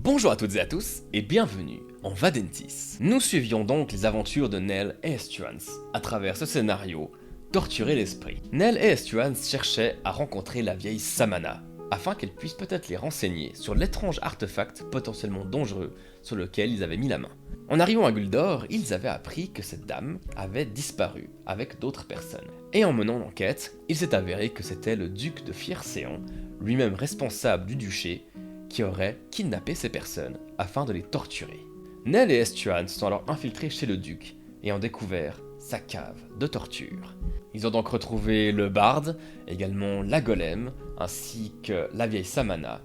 Bonjour à toutes et à tous, et bienvenue en Vadentis. Nous suivions donc les aventures de Nell et Estuans à travers ce scénario Torturer l'esprit. Nell et Estuans cherchaient à rencontrer la vieille Samana, afin qu'elle puisse peut-être les renseigner sur l'étrange artefact potentiellement dangereux sur lequel ils avaient mis la main. En arrivant à Guldor, ils avaient appris que cette dame avait disparu avec d'autres personnes. Et en menant l'enquête, il s'est avéré que c'était le duc de Fierséan, lui-même responsable du duché, qui aurait kidnappé ces personnes afin de les torturer. Nell et Estuan sont alors infiltrés chez le duc et ont découvert sa cave de torture. Ils ont donc retrouvé le barde, également la golem, ainsi que la vieille Samana,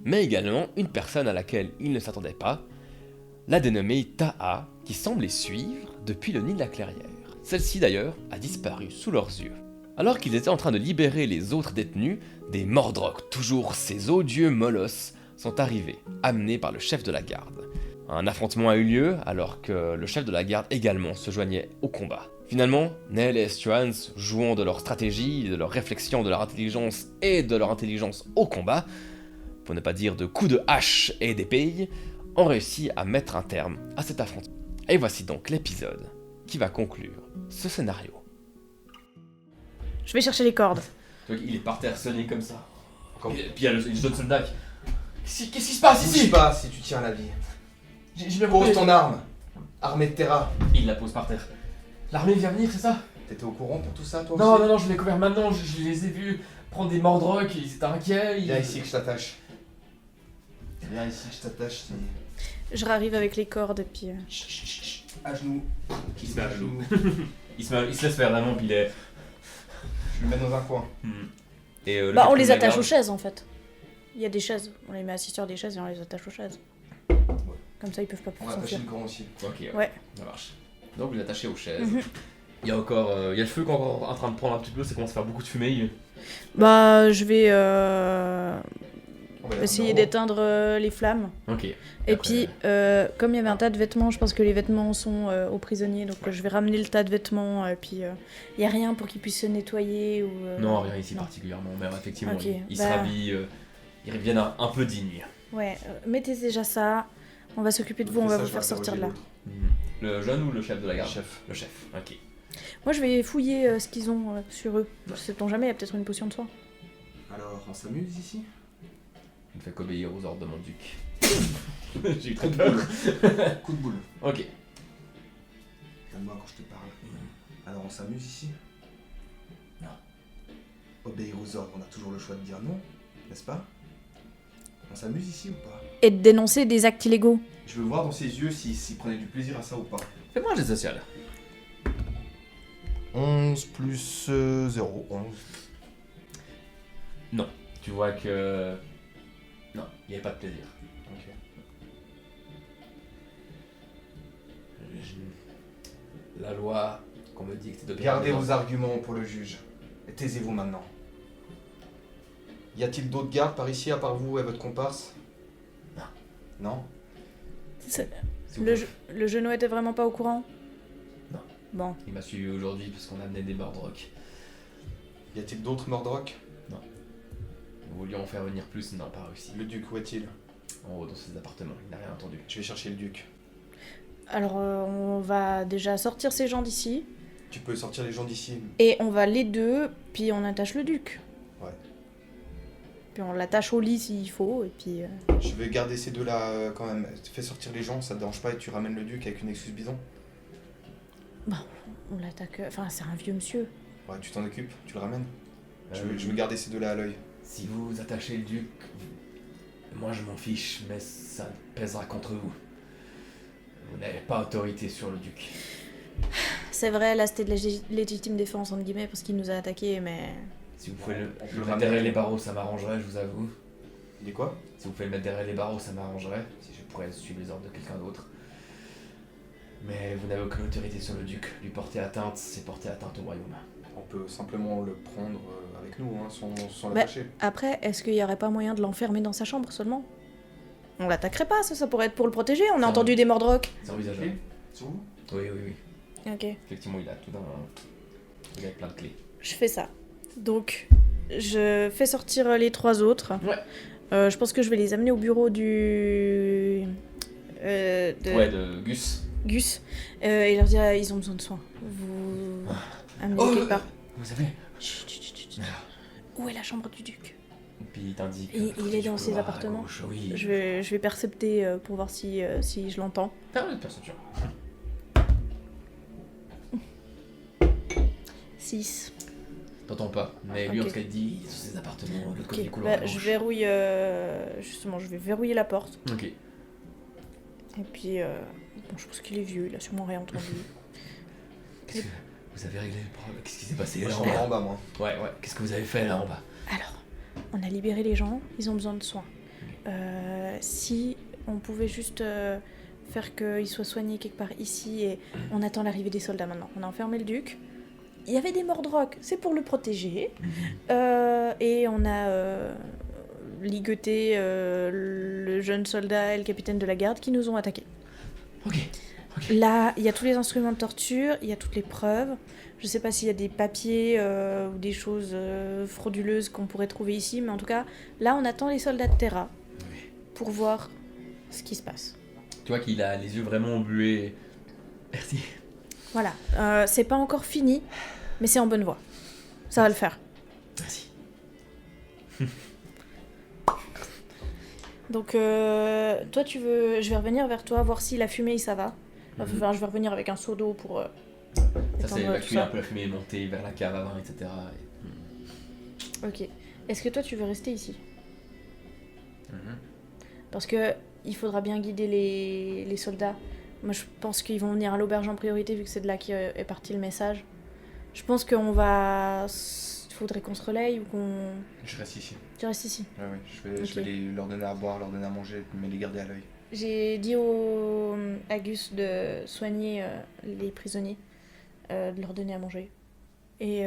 mais également une personne à laquelle ils ne s'attendaient pas, la dénommée Taha, qui semble les suivre depuis le nid de la clairière. Celle-ci d'ailleurs a disparu sous leurs yeux. Alors qu'ils étaient en train de libérer les autres détenus, des Mordrocs, toujours ces odieux molosses, sont arrivés, amenés par le chef de la garde. Un affrontement a eu lieu alors que le chef de la garde également se joignait au combat. Finalement, Nell et Estuans, jouant de leur stratégie, de leur réflexion, de leur intelligence et de leur intelligence au combat, pour ne pas dire de coups de hache et d'épée, ont réussi à mettre un terme à cet affrontement. Et voici donc l'épisode qui va conclure ce scénario. Je vais chercher les cordes. Il est par terre sonné comme ça. Puis il y a les autres soldats qui... Qu'est-ce qui se passe Bouge pas si tu tiens la vie. J'ai bien Pose compris. ton arme. Armée de terra. Il la pose par terre. L'armée vient venir, c'est ça? T'étais au courant pour tout ça, toi Non, aussi non, non, je l'ai découvert maintenant, je les ai vus prendre des Mordrocs, ils étaient inquiets. Viens ici que je t'attache. Viens ici que je t'attache. Je arrive avec les cordes et puis... À genoux. Il se met à genoux. Il se laisse faire vraiment, puis il est... Je le mets dans un coin. Et, le Bah on capitaine les de la attache garde- aux chaises en fait. Il y a des chaises, on les met assis sur des chaises et on les attache aux chaises. Comme ça ils peuvent pas On va attacher s'enfuir. le grand aussi. Ok, Ouais. ça marche. Donc vous l'attachez aux chaises. Mhm. Il y a encore... il y a le feu qui est encore en train de prendre un petit peu, ça commence à faire beaucoup de fumée. Bah je vais On va les essayer mettre en haut. d'éteindre les flammes. Ok. Et Après- puis comme il y avait un tas de vêtements, je pense que les vêtements sont aux prisonniers, donc je vais ramener le tas de vêtements et puis il y a rien pour qu'ils puissent se nettoyer ou... Non, rien ici non. particulièrement, mais effectivement, Ok, ils se bah- rhabillent, ils reviennent un peu dignes. Ouais, mettez déjà ça, on va s'occuper de vous, on va Ça, vous je faire vais sortir de là. interroger Le jeune ou le chef de la garde? Chef. Le chef, ok. Moi je vais fouiller ce qu'ils ont sur eux. Ouais. Sait-on jamais, il y a peut-être une potion de soin. l'eau. Alors, on s'amuse ici. Je ne fais qu'obéir aux ordres de mon duc. J'ai eu très peur. Coup de boule. Ok. Calme-moi quand je te parle. Alors, on s'amuse ici. Non. Obéir aux ordres, on a toujours le choix de dire non, n'est-ce pas? On s'amuse ici ou pas? Et de dénoncer des actes illégaux. Je veux voir dans ses yeux s'il prenait du plaisir à ça ou pas. Fais-moi un jet social. 11 plus 0, 11. Tu vois que... Non, il n'y avait pas de plaisir. Ok. La loi qu'on me dit que c'est d'obéir... Gardez aux vos ordres. arguments pour le juge. Et taisez-vous maintenant. Y a-t-il d'autres gardes par ici à part vous et votre comparse? Non. Non? S'il vous Le, plaît. le genou était vraiment pas au courant? Non. Bon. Il m'a suivi aujourd'hui parce qu'on a amené des Mordrocs. Y a-t-il d'autres Mordrocs? Nous voulions en faire venir plus, mais on n'a pas réussi. Le duc, où est-il? En haut, dans ses appartements, il n'a rien entendu. Je vais chercher le duc. Alors on va déjà sortir ces gens d'ici. Tu peux sortir les gens d'ici. Et on va les deux, puis on attache le duc. Ouais. Puis on l'attache au lit s'il faut, et puis... Je vais garder ces deux-là quand même. Fais sortir les gens, ça te dérange pas, et tu ramènes le duc avec une excuse bidon. on l'attaque... Enfin, c'est un vieux monsieur. Ouais, tu t'en occupes, tu le ramènes. Je Euh, veux garder ces deux-là à l'œil. Si vous attachez le duc, moi je m'en fiche, mais ça pèsera contre vous. Vous n'avez pas autorité sur le duc. C'est vrai, là c'était de légitime défense, entre guillemets, parce qu'il nous a attaqués, mais... Si vous pouvez On le peut mettre ramener- derrière les barreaux, ça m'arrangerait, je vous avoue. Il dit quoi? Si vous pouvez le mettre derrière les barreaux, ça m'arrangerait, si je pourrais suivre les ordres de quelqu'un d'autre. Mais vous n'avez aucune autorité sur le duc. Lui porter atteinte, c'est porter atteinte au royaume. On peut simplement le prendre avec nous, hein, sans Bah, l'attacher. Après, est-ce qu'il y aurait pas moyen de l'enfermer dans sa chambre seulement? On l'attaquerait pas, ça pourrait être pour le protéger, on a Ça entendu des Mordrocs. C'est envisageable. C'est vous? Oui, oui, oui. Ok. Effectivement, il a tout il a plein de clés. Je fais ça. Donc, je fais sortir les trois autres. Ouais. Je pense que je vais les amener au bureau de Ouais, de Gus. Gus et leur dire ils ont besoin de soins. Vous amenez Oh, quelque part. Vous savez. Chut, chut, chut, chut. Où est la chambre du duc? Et puis il t'indique. Il est dans du ses couloir à appartements. gauche, oui. Je vais percepter pour voir si je l'entends. Faire une perception. 6. T'entends pas, mais lui Ok. en tout cas il dit sur ses appartements, de l'autre côté Ok, du couloir à bah, je gauche. verrouille. Justement, je vais verrouiller la porte. Ok. Et puis, bon, je pense qu'il est vieux, il a sûrement rien entendu. Qu'est-ce que vous avez réglé le problème? Qu'est-ce qui s'est passé Moi, là je en suis bas? en bas, moi. Ouais. Qu'est-ce que vous avez fait là en bas? Alors, on a libéré les gens, ils ont besoin de soins. Si on pouvait juste faire qu'ils soient soignés quelque part ici et on attend l'arrivée des soldats maintenant. On a enfermé le duc. Il y avait des Mordrocs, c'est pour le protéger. Et on a ligoté le jeune soldat et le capitaine de la garde qui nous ont attaqués. Ok. Là, il y a tous les instruments de torture, il y a toutes les preuves. Je sais pas s'il y a des papiers ou des choses frauduleuses qu'on pourrait trouver ici, mais en tout cas, là, on attend les soldats de Terra pour voir ce qui se passe. Tu vois qu'il a les yeux vraiment embués. Merci. Voilà, c'est pas encore fini, mais c'est en bonne voie. Ça va le faire. Merci. Donc, toi, tu veux... Je vais revenir vers toi, voir si la fumée, ça va. Enfin, je vais revenir avec un seau d'eau pour... Ça c'est étendre tout évacuer un peu la fumée, monter vers la cave à vin, etc. Ok. Est-ce que toi, tu veux rester ici? Mhm. Parce que il faudra bien guider les soldats. Moi, je pense qu'ils vont venir à l'auberge en priorité, vu que c'est de là qu'est parti le message. Je pense qu'on va... Il faudrait qu'on se relaye ou qu'on... Je reste ici. Tu restes ici. Ouais, je vais Ok. leur donner à boire, leur donner à manger, mais les garder à l'œil. J'ai dit à Gus de soigner les prisonniers, de leur donner à manger. Et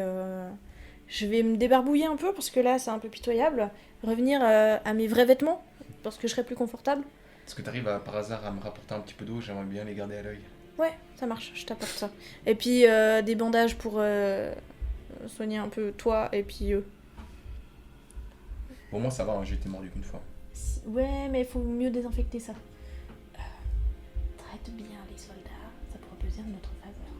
je vais me débarbouiller un peu, parce que là, c'est un peu pitoyable. Revenir à mes vrais vêtements, parce que je serai plus confortable. Est-ce que tu arrives par hasard à me rapporter un petit peu d'eau? J'aimerais bien les garder à l'œil. Ouais, ça marche, je t'apporte ça. Et puis des bandages pour soigner un peu toi et puis eux. Pour moi, ça va, hein, j'ai été mordu qu'une fois. Ouais, mais il faut mieux désinfecter ça. Traite bien les soldats, ça pourra peser en notre faveur.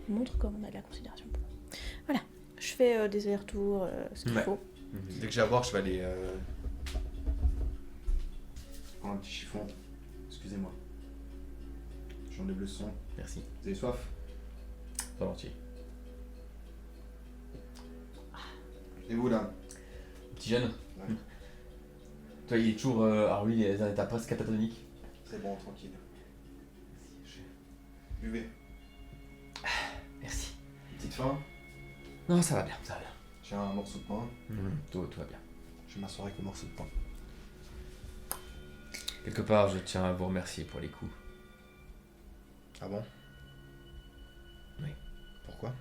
Montre comme on a de la considération pour eux. Voilà, je fais des allers-retours, ce qu'il Ouais. faut. Dès que j'ai à boire, je vais aller prendre un petit chiffon. Excusez-moi. J'enlève le son. Merci. Vous avez soif? Volontiers. Et vous là? Petit jeune. Ouais. Toi il est toujours... alors lui il est dans un état presque catatonique. C'est bon, tranquille. Buvez. Merci. Petite faim? Non ça va bien, ça va bien. J'ai un morceau de pain. Tout va bien. Je vais m'asseoir avec le morceau de pain. Quelque part je tiens à vous remercier pour les coups. Ah bon? Oui. Pourquoi?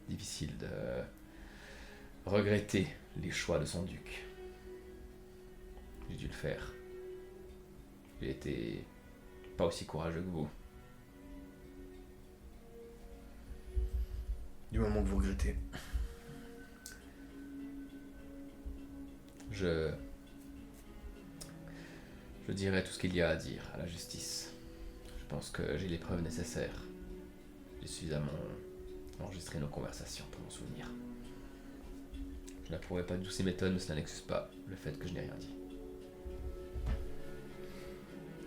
Difficile de regretter les choix de son duc. J'ai dû le faire. J'ai été pas aussi courageux que vous. Du moment que vous regrettez. Je dirai tout ce qu'il y a à dire à la justice. Je pense que j'ai les preuves nécessaires. J'ai suffisamment enregistré nos conversations pour m'en souvenir. Je n'approuvais pas de toutes ces méthodes, mais cela n'excuse pas le fait que je n'ai rien dit.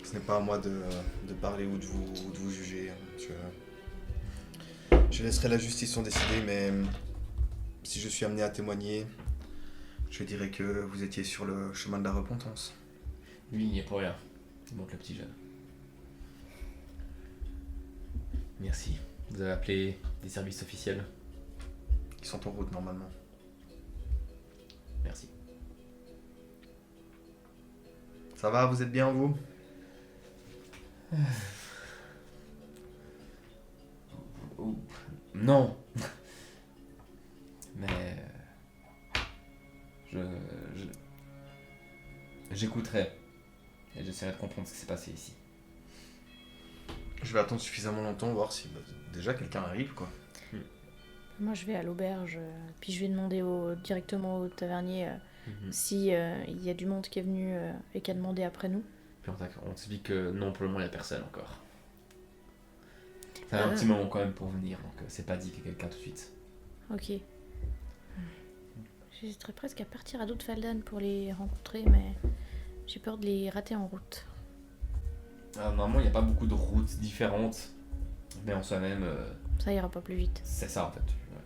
Ce n'est pas à moi de parler ou de vous juger. Je laisserai la justice en décider, mais si je suis amené à témoigner, je dirais que vous étiez sur le chemin de la repentance. Lui, il n'y est pour rien. Il montre le petit jeune. Merci. Vous avez appelé des services officiels? Ils sont en route normalement. Merci. Ça va, vous êtes bien vous? Non. Mais j'écouterai et j'essaierai de comprendre ce qui s'est passé ici. Je vais attendre suffisamment longtemps, voir si déjà quelqu'un arrive quoi. Moi, je vais à l'auberge, puis je vais demander directement au tavernier si il y a du monde qui est venu et qui a demandé après nous. Puis on t'explique que non, pour le moment, il n'y a personne encore. Ça a un petit moment quand même pour venir, donc c'est pas dit qu'il y a quelqu'un tout de suite. Ok. J'hésiterais presque à partir à Doutfaldan pour les rencontrer, mais j'ai peur de les rater en route. Normalement, il n'y a pas beaucoup de routes différentes, mais en soi-même, Ça ira pas plus vite. c'est ça en fait. Ouais.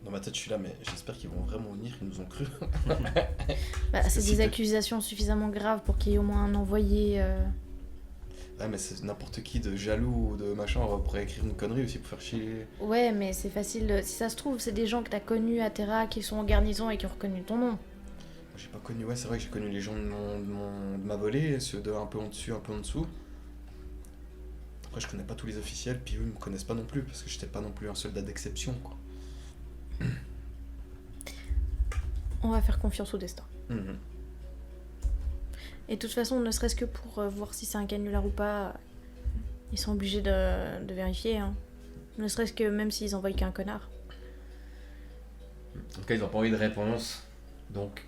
Dans ma tête, je suis là, mais j'espère qu'ils vont vraiment venir, ils nous ont cru. Bah, c'est si des t'es- accusations suffisamment graves pour qu'il y ait au moins un envoyé. Ouais, mais c'est n'importe qui de jaloux ou de machin pourrait écrire une connerie aussi pour faire chier. Ouais, mais c'est facile. Si ça se trouve, c'est des gens que t'as connus à Terra, qui sont en garnison et qui ont reconnu ton nom. Moi, j'ai pas connu, ouais, c'est vrai que j'ai connu les gens de ma volée, ceux de un peu en dessus, un peu en dessous. Après, je connais pas tous les officiels, puis eux, ils me connaissent pas non plus, parce que j'étais pas non plus un soldat d'exception, quoi. On va faire confiance au destin. Mhm. Et de toute façon, ne serait-ce que pour voir si c'est un canular ou pas, ils sont obligés de vérifier. Hein. Ne serait-ce que même s'ils envoient qu'un connard. En tout cas, ils n'ont pas envie de réponse, donc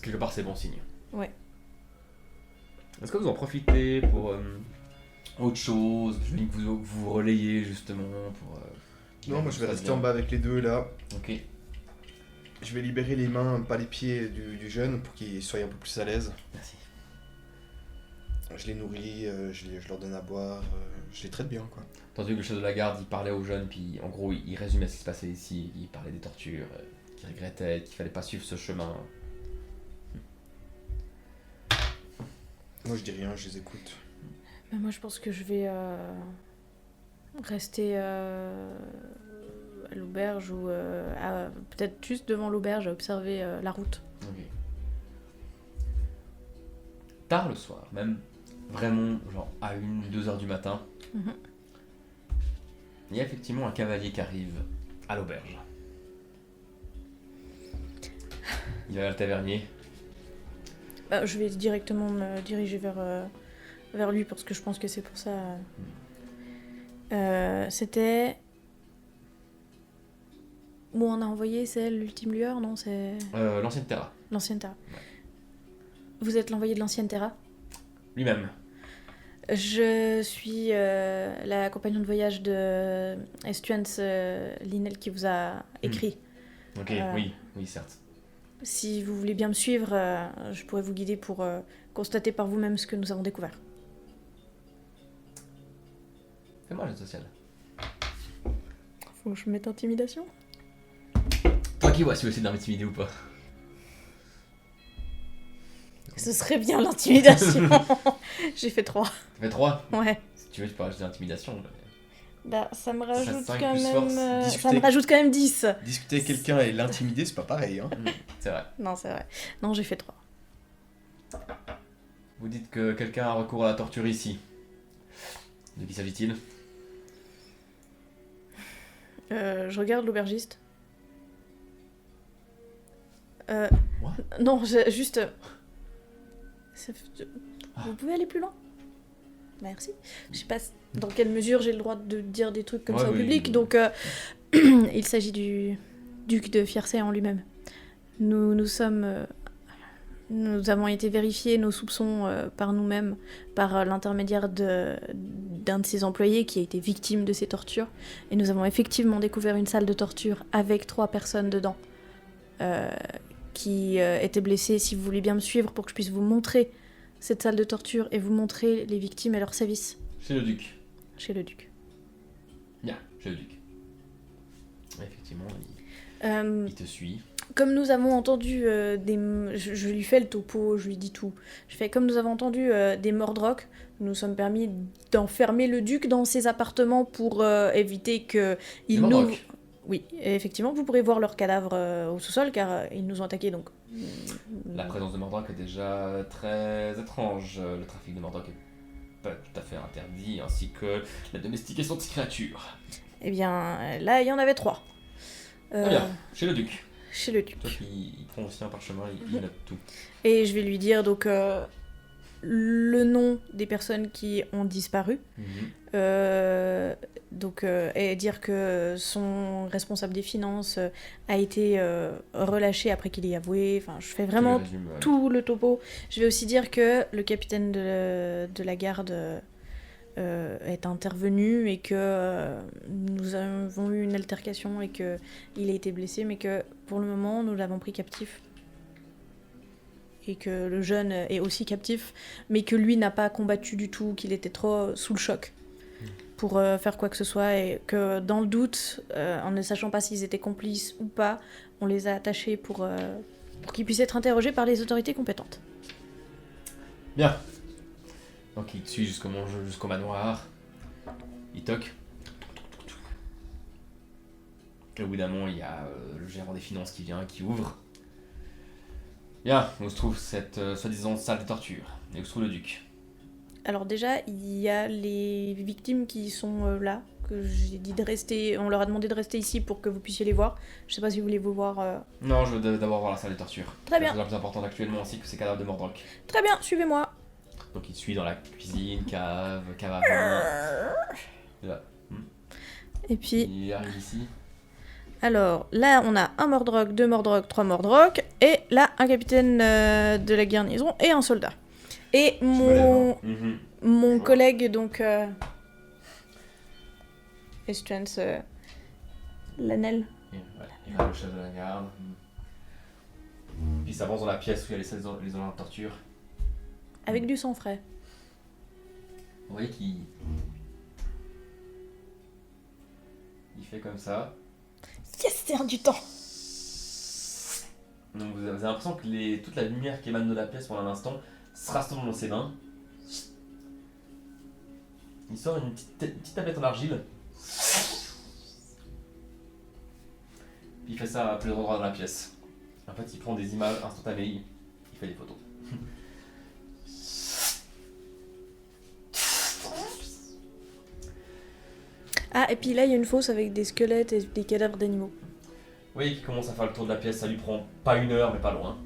quelque part c'est bon signe. Ouais. Est-ce que vous en profitez pour autre chose? Je veux que vous relayez justement pour... Non, moi je vais ça rester bien. en bas avec les deux là. Ok. Je vais libérer les mains, pas les pieds du jeune pour qu'il soit un peu plus à l'aise. Merci. Je les nourris, je leur donne à boire, je les traite bien quoi. Entendu que le chef de la garde, il parlait aux jeunes, puis en gros, il résumait ce qui se passait ici. Il parlait des tortures, qu'il regrettait, qu'il fallait pas suivre ce chemin. Moi je dis rien, je les écoute. Mais moi, je pense que je vais rester à l'auberge ou peut-être juste devant l'auberge à observer la route. Ok. Tard le soir, même vraiment genre à 1-2 heures du matin, Mhm. il y a effectivement un cavalier qui arrive à l'auberge. Il va vers le tavernier. Bah, je vais directement me diriger vers lui parce que je pense que c'est pour ça. C'était où on a envoyé, c'est l'ultime lueur, non? C'est L'ancienne Terra, l'ancienne Terra. Ouais. Vous êtes l'envoyé de l'ancienne Terra? lui-même. Je suis la compagnon de voyage de Estuance Linel qui vous a écrit. Ok, oui, certes. Si vous voulez bien me suivre, je pourrais vous guider pour constater par vous-même ce que nous avons découvert. Fais-moi un jet social. Faut que je mette intimidation? Toi qui vois si vous essayez de m'intimider ou pas. Ce serait bien l'intimidation. J'ai fait 3. Ça fait 3. Ouais. Si tu veux, tu peux rajouter l'intimidation. Bah, ça me rajoute cinq quand plus même. force. Ça Discuter. me rajoute quand même 10. Discuter avec quelqu'un et l'intimider, c'est pas pareil hein. C'est vrai. Non, c'est vrai. Non, j'ai fait 3. Vous dites que quelqu'un a recours à la torture ici. De qui s'agit-il? Je regarde l'aubergiste. Moi Non, juste. Vous pouvez aller plus loin? Merci. Je sais pas dans quelle mesure j'ai le droit de dire des trucs comme Ouais, ça au oui, public, oui. donc il s'agit du duc de Fiercey en lui-même. Nous avons été vérifier nos soupçons par nous-mêmes, par l'intermédiaire d'un de ses employés qui a été victime de ces tortures, et nous avons effectivement découvert une salle de torture avec 3 personnes dedans qui étaient blessées. Si vous voulez bien me suivre pour que je puisse vous montrer cette salle de torture et vous montrer les victimes et leur service Chez le duc. chez le duc. Bien, chez le duc. Ouais, effectivement, Euh, il te suit. Comme nous avons entendu je lui fais le topo, je lui dis tout. Je fais comme nous avons entendu des Mordroc, nous nous sommes permis d'enfermer le duc dans ses appartements pour éviter que Des il nous. Mordroc. Oui, et effectivement, vous pourrez voir leurs cadavres au sous-sol car ils nous ont attaqués donc. La présence de Mordroc est déjà très étrange. Le trafic de Mordroc est pas tout à fait interdit, ainsi que la domestication de ces créatures. Eh bien, là, il y en avait 3. Très bien, chez le duc. Chez le duc. Toi qui prend aussi un parchemin, il note tout. Et je vais lui dire donc le nom des personnes qui ont disparu. Et dire que son responsable des finances a été relâché après qu'il ait avoué. Enfin, je fais vraiment tout le topo. Je vais aussi dire que le capitaine de la garde est intervenu et que nous avons eu une altercation et qu'il a été blessé, mais que pour le moment, nous l'avons pris captif. Et que le jeune est aussi captif, mais que lui n'a pas combattu du tout, qu'il était trop sous le choc pour faire quoi que ce soit, et que dans le doute, en ne sachant pas s'ils étaient complices ou pas, on les a attachés pour qu'ils puissent être interrogés par les autorités compétentes. Bien. Donc il te suit jusqu'au manoir. Il toque. Au bout d'un moment, il y a le gérant des finances qui vient, qui ouvre. Bien, où se trouve cette soi-disant salle de torture? Et où se trouve le duc? Alors déjà, il y a les victimes qui sont là, que j'ai dit de rester, on leur a demandé de rester ici pour que vous puissiez les voir. Je sais pas si vous voulez vous voir... Non, je veux d'abord voir la salle de torture. Très bien. C'est la chose la plus importante actuellement aussi que ces cadavres de Mordroc. Très bien, suivez-moi. Donc il te suit dans la cuisine, cave à vin. Là. Et puis... Il arrive ici. Alors, là, on a un Mordroc, 2 Mordroc, 3 Mordroc, et là, un capitaine de la garnison et un soldat. Et mon collègue, donc... Estrance Lanel. Il va le chef de la garde. Puis il s'avance dans la pièce où il y a les zones de torture. Avec du sang frais. Vous voyez qu'il... Il fait comme ça. Yes, c'est du temps. Donc vous avez l'impression que toute la lumière qui émane de la pièce pendant un instant se rassemble dans ses mains. Il sort une petite tablette en argile. Puis il fait ça à plusieurs endroits dans la pièce. En fait, il prend des images instantanées, il fait des photos. Ah, et puis là, il y a une fosse avec des squelettes et des cadavres d'animaux. Oui, qui commence à faire le tour de la pièce, ça lui prend pas 1 heure, mais pas loin.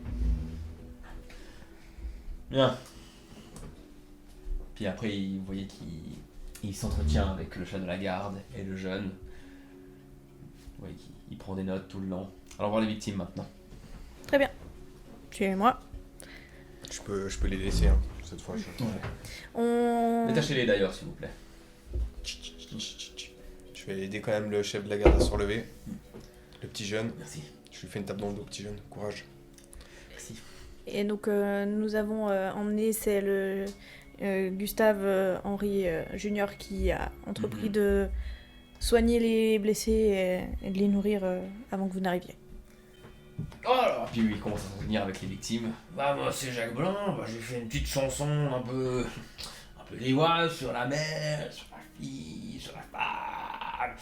Bien. Puis après, vous voyez qu'il s'entretient avec le chef de la garde et le jeune. Vous voyez qu'il prend des notes tout le long. Alors voir les victimes maintenant. Très bien. Suivez-moi. Je peux les laisser, hein, cette fois. Détachez-les d'ailleurs, s'il vous plaît. Je vais aider quand même le chef de la garde à se relever. Le petit jeune. Merci. Je lui fais une tape dans le dos, petit jeune. Courage. Merci. Et donc, nous avons emmené, c'est le Gustave Henry Junior qui a entrepris de soigner les blessés et de les nourrir avant que vous n'arriviez. Oh alors, puis il commence à revenir avec les victimes. Bah moi c'est Jacques Blanc, j'ai fait une petite chanson un peu liégeoise sur la mère, sur la fille, sur la femme,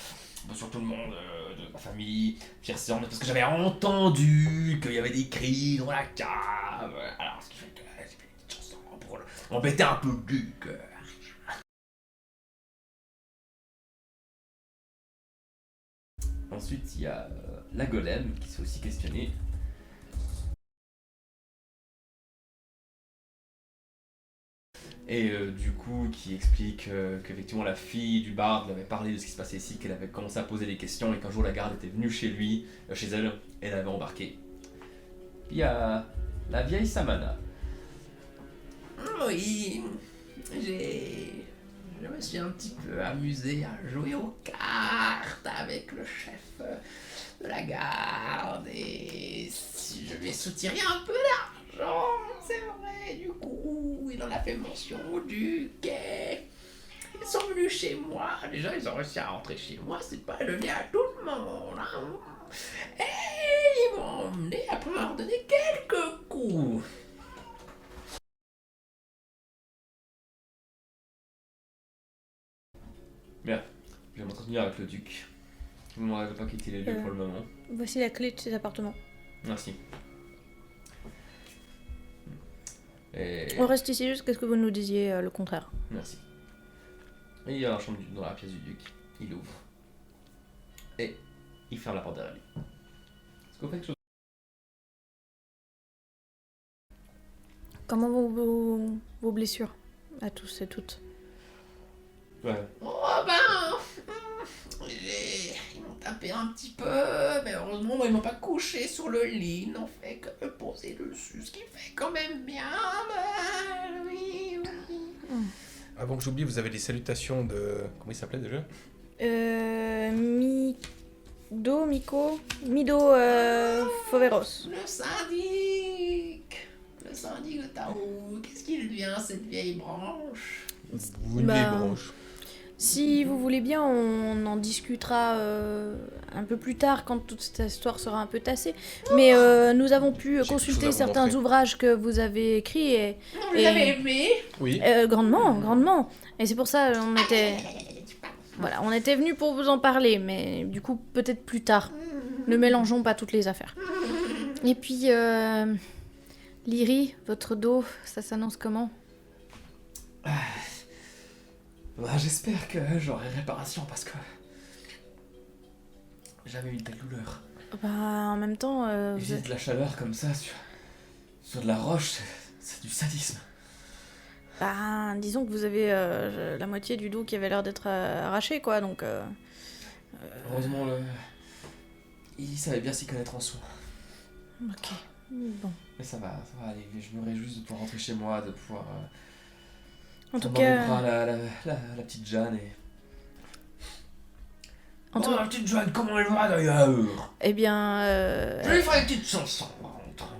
un peu sur tout le monde de ma famille, parce que j'avais entendu qu'il y avait des cris dans la cave. Alors ce qui fait que j'ai fait une petite chanson pour embêter un peu le duc. Ensuite, il y a la golem qui s'est aussi questionnée. Et du coup, qui explique qu'effectivement la fille du barde lui avait parlé de ce qui se passait ici, qu'elle avait commencé à poser des questions et qu'un jour la garde était venue chez elle, et elle avait embarqué. Puis il y a la vieille Samana. Oui, je me suis un petit peu amusé à jouer aux cartes avec le chef de la garde et je lui ai soutiré un peu d'argent, c'est vrai, du coup, il en a fait mention au duc et ils sont venus chez moi, déjà ils ont réussi à rentrer chez moi, c'est pas donné à tout le monde, hein. Et ils m'ont emmené après m'avoir donné quelques coups. Bien, je vais m'entretenir avec le duc. Je ne m'arrête pas quitter les lieux pour le moment. Voici la clé de cet appartement. Merci. Et... On reste ici jusqu'à ce que vous nous disiez le contraire. Merci. Et il y a un chambre dans la pièce du duc. Il ouvre. Et il ferme la porte derrière lui. Est-ce que vous faites quelque chose? Comment vont vos blessures à tous et toutes? Ouais. Oh ils m'ont tapé un petit peu, mais heureusement, moi, ils m'ont pas couché sur le lit, ils n'ont fait que me poser dessus, ce qui fait quand même bien mal, oui. Avant que j'oublie, vous avez les salutations de... Comment il s'appelait déjà? Mido Foveros. Le syndic de Tao, qu'est-ce qu'il devient, cette vieille branche? Une Bah, vieille branche. Si vous voulez bien, on en discutera un peu plus tard quand toute cette histoire sera un peu tassée. Mais nous avons pu J'ai quelque chose consulter à vous certains montrer. ouvrages que vous avez écrits et Vous l'avez aimé? Oui. grandement. Et c'est pour ça on était venus pour vous en parler, mais du coup peut-être plus tard. Ne mélangeons pas toutes les affaires. Et puis Lyrie, votre dos, ça s'annonce comment? Bah, j'espère que j'aurai réparation parce que j'ai jamais eu de telle douleur. Bah en même temps, Utiliser de la chaleur comme ça sur de la roche, c'est du sadisme. bah, disons que vous avez la moitié du dos qui avait l'air d'être arraché, quoi, donc... Heureusement, il savait bien s'y connaître en soins. Ok, bon. Mais ça va aller. Je me réjouis de pouvoir rentrer chez moi, de pouvoir En tout prendre dans mes cas... bras la petite Jeanne et... En tout... la petite Joanne, comment elle va d'ailleurs? Eh bien... Je lui ferai une petite chanson, par contre.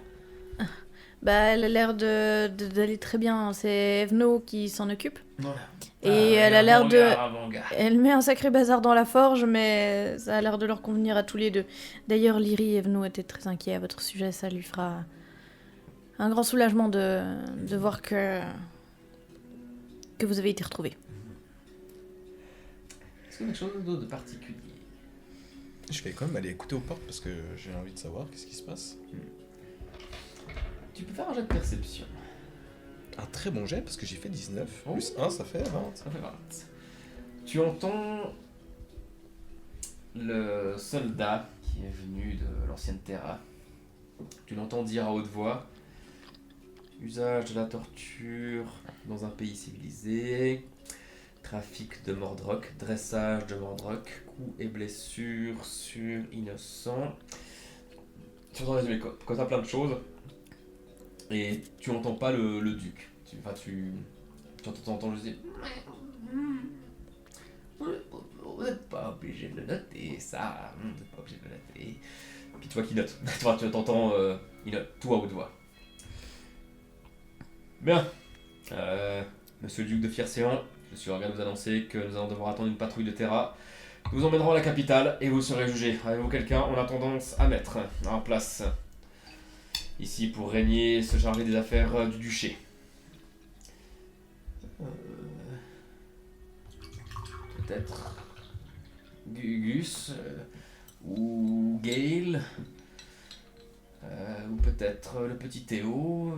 Bah, elle a l'air d'aller très bien. C'est Evno qui s'en occupe. Voilà. Et elle a l'air de... Avant-garde. Elle met un sacré bazar dans la forge, mais ça a l'air de leur convenir à tous les deux. D'ailleurs, Lyrie et Evno étaient très inquiets à votre sujet. Ça lui fera un grand soulagement de voir que vous avez été retrouvés. Est-ce qu'il y a quelque chose d'autre de particulier? Je vais quand même aller écouter aux portes parce que j'ai envie de savoir qu'est-ce qui se passe. Tu peux faire un jet de perception. Un très bon jet parce que j'ai fait 19. Oh. Plus 1, ça fait 20. Ça fait 20. Tu entends le soldat qui est venu de l'ancienne Terra. Tu l'entends dire à haute voix: usage de la torture dans un pays civilisé, trafic de Mordroc, dressage de Mordroc, coups et blessures sur innocents. Tu entends résumer comme ça plein de choses. Et tu entends pas le duc. Tu entends juste dire: Vous n'êtes pas obligé de le noter, ça. Vous n'êtes pas obligé de le noter. puis tu vois qu'il note. Tu t'entends, il note tout à haute voix. Bien. Monsieur le duc de Fiercéan, je suis ravi de vous annoncer que nous allons devoir attendre une patrouille de Terra. Nous emmènerons à la capitale et vous serez jugés. Avez-vous quelqu'un en attendance à mettre en place ici pour régner et se charger des affaires du duché? Peut-être Gus ou Gale ou peut-être le petit Théo,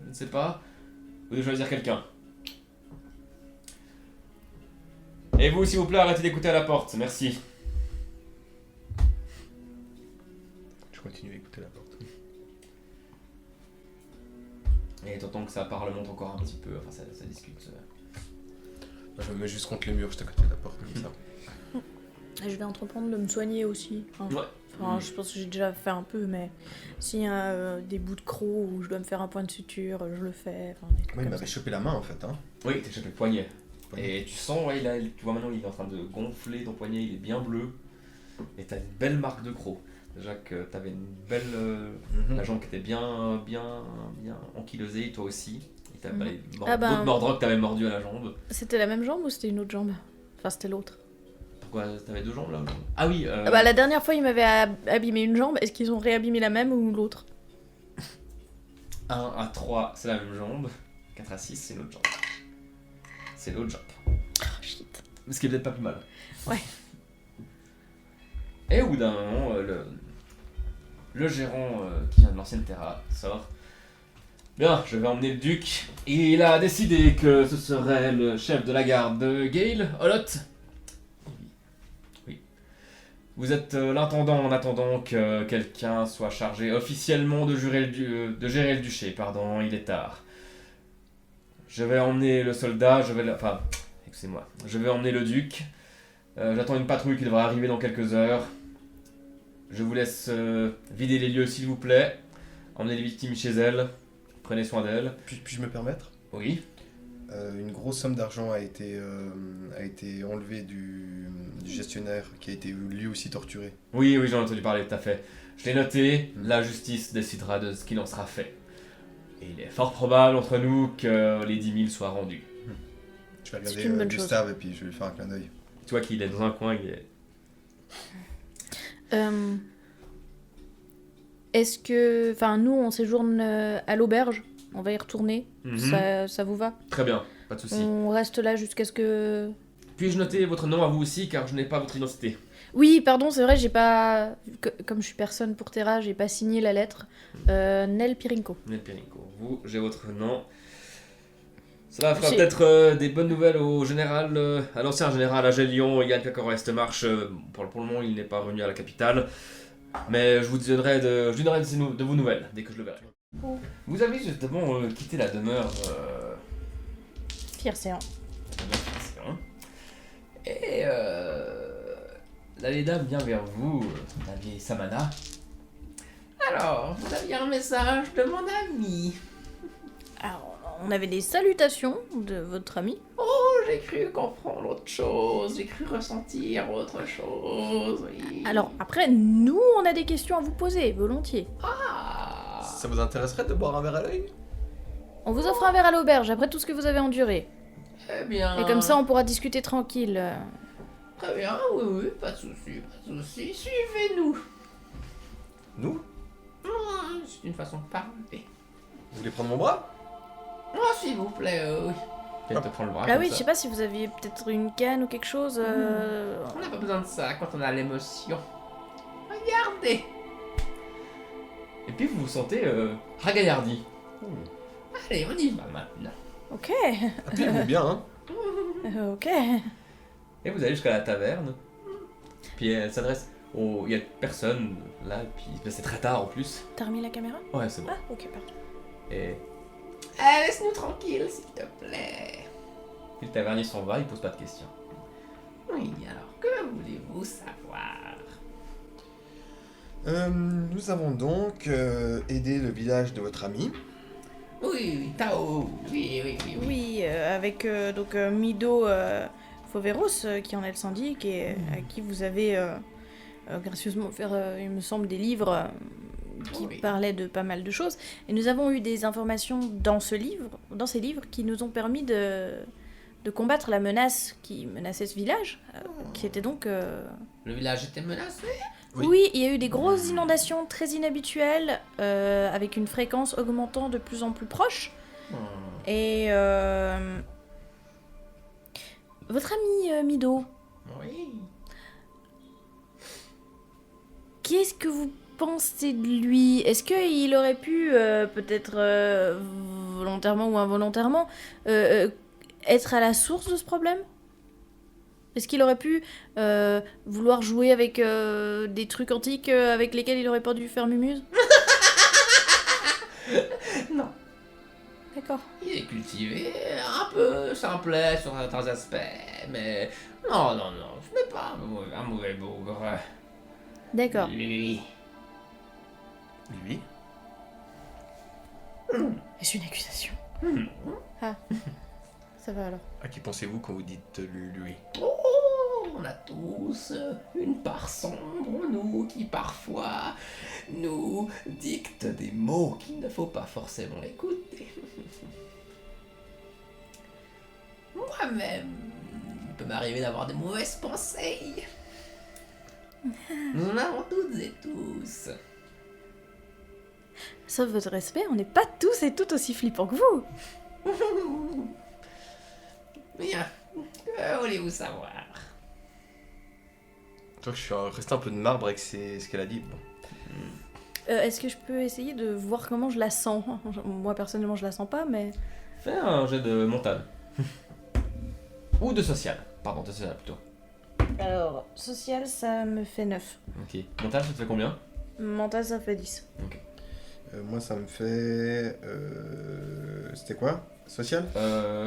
je ne sais pas. Vous devez choisir quelqu'un. Et vous, s'il vous plaît, arrêtez d'écouter à la porte, merci. Je continue à écouter la porte. Et t'entends que ça parlemente encore un petit peu, enfin ça discute. Je me mets juste contre les murs, juste à côté de la porte, comme ça. Je vais entreprendre de me soigner aussi. Ouais. Enfin, je pense que j'ai déjà fait un peu, mais s'il y a des bouts de crocs où je dois me faire un point de suture, je le fais. Enfin, des trucs Moi, il comme m'avait ça. chopé la main en fait. Hein. Oui, t'es chopé le poignet. Poignet. Et tu sens, ouais, tu vois maintenant, il est en train de gonfler ton poignet, il est bien bleu. Et t'as une belle marque de croc. Déjà que t'avais une belle. La jambe qui était bien ankylosée, toi aussi. Et t'avais pas les d'autres Mordroc que t'avais mordu à la jambe. C'était la même jambe ou c'était une autre jambe? Enfin, c'était l'autre. Pourquoi t'avais deux jambes là? Ah oui, Bah, la dernière fois, ils m'avaient abîmé une jambe. Est-ce qu'ils ont réabîmé la même ou l'autre? 1 à 3, c'est la même jambe. 4 à 6, c'est l'autre jambe. C'est l'autre jambe. Oh, shit. Ce qui est peut-être pas plus mal. Ouais. Et au bout d'un moment, le gérant qui vient de l'ancienne Terra sort. Bien, je vais emmener le duc. Il a décidé que ce serait le chef de la garde de Gale, Olot. Oui. Vous êtes l'intendant en attendant que quelqu'un soit chargé officiellement de gérer le duché, pardon, il est tard. Je vais emmener le soldat, excusez-moi, je vais emmener le duc. J'attends une patrouille qui devrait arriver dans quelques heures. Je vous laisse vider les lieux s'il vous plaît. Emmenez les victimes chez elles. Prenez soin d'elles. Puis-je me permettre? Oui. Une grosse somme d'argent a été enlevée du gestionnaire qui a été lui aussi torturé. Oui, j'en ai entendu parler, tout à fait. Je l'ai noté, la justice décidera de ce qu'il en sera fait. Et il est fort probable entre nous que les 10 000 soient rendus. Je vais C'est regarder une bonne Gustave et puis je vais lui faire un clin d'œil. Tu vois qu'il est dans un coin, il est... Est-ce que... Enfin, nous, on séjourne à l'auberge. On va y retourner. Ça vous va? Très bien, pas de souci. On reste là jusqu'à ce que... Puis-je noter votre nom à vous aussi, car je n'ai pas votre identité. Oui, pardon, c'est vrai, j'ai pas... Comme je suis personne pour Terra, j'ai pas signé la lettre. Nel Pirinko. Nel Pirinko. Vous, j'ai votre nom. Cela fera J'ai- peut-être des bonnes nouvelles au général, à l'ancien général Agélion, Yann Kakorest Marche. Pour le moment, il n'est pas revenu à la capitale. Mais je vous donnerai de vos nouvelles dès que je le verrai. Oh. Vous avez justement quitté la demeure... Fier séant. Et la vieille dame vient vers vous, la vieille Samana. Alors, vous aviez un message de mon ami. Alors, on avait des salutations de votre ami. Oh, j'ai cru comprendre autre chose, j'ai cru ressentir autre chose, oui. Alors, après, nous, on a des questions à vous poser, volontiers. Ah, Ça vous intéresserait de boire un verre à l'œil? On vous offre un verre à l'auberge, après tout ce que vous avez enduré. eh bien... Et comme ça, on pourra discuter tranquille. Très bien, oui, pas de souci, suivez-nous. Nous? C'est une façon de parler. Vous voulez prendre mon bras? Oh, s'il vous plaît, oui. Elle te prend le bras Ah comme oui, ça. je sais pas si vous aviez peut-être une canne ou quelque chose. On n'a pas besoin de ça quand on a l'émotion. Regardez. Et puis vous vous sentez ragaillardi. Allez, on y va maintenant. Ok, Appelez-vous bien, hein? ok. Et vous allez jusqu'à la taverne. Puis elle s'adresse au... Il y a personne là, et puis c'est très tard en plus. T'as remis la caméra? Ouais, c'est bon. Ah, ok, pardon. Et Laisse-nous tranquille, s'il te plaît. puis le tavernier s'en va, il pose pas de questions. Oui, alors, que voulez-vous savoir? Nous avons donc aidé le village de votre ami. Oui, Tao, oui. Oui, avec donc Mido Foveros, qui en est le syndic, et à qui vous avez gracieusement offert, il me semble, des livres qui Oui. parlaient de pas mal de choses. Et nous avons eu des informations dans ces livres, qui nous ont permis de combattre la menace qui menaçait ce village, qui était donc... Le village était menacé? Oui. Oui, il y a eu des grosses inondations très inhabituelles, avec une fréquence augmentant de plus en plus proche. Et votre ami Mido, Oui. qu'est-ce que vous pensez de lui? Est-ce qu'il aurait pu, peut-être volontairement ou involontairement, être à la source de ce problème? Est-ce qu'il aurait pu vouloir jouer avec des trucs antiques avec lesquels il aurait pas dû faire mumuse? Non. D'accord. Il est cultivé, un peu simplet sur certains aspects, mais... Non, ce n'est pas un mauvais bougre. D'accord. Lui. Lui? Est-ce une accusation? Ah. Ça va alors. À qui pensez-vous quand vous dites lui? Oh, on a tous une part sombre en nous qui parfois nous dicte des mots qu'il ne faut pas forcément écouter. Moi-même, il peut m'arriver d'avoir des mauvaises pensées. Nous en avons toutes et tous. Sauf votre respect, on n'est pas tous et toutes aussi flippants que vous. Bien, que voulez-vous savoir? Je crois que je suis resté un peu de marbre avec ce qu'elle a dit. Bon. Est-ce que je peux essayer de voir comment je la sens? Moi personnellement je la sens pas, mais... Fais un jet de montagne. Ou de social. Pardon, de social plutôt. Alors, social, ça me fait 9. Ok. Mental, ça te fait combien? Mental, ça fait 10. Moi, ça me fait... C'était quoi? Social?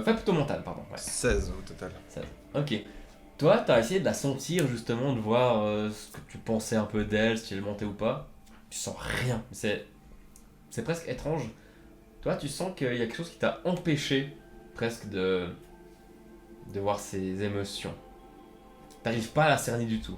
Fais plutôt mental, pardon. Ouais. 16 au total. Ok. Toi, t'as essayé de la sentir justement, de voir ce que tu pensais un peu d'elle, si elle mentait ou pas. Tu sens rien. C'est presque étrange. Toi, tu sens qu'il y a quelque chose qui t'a empêché presque de voir ses émotions. T'arrives pas à la cerner du tout.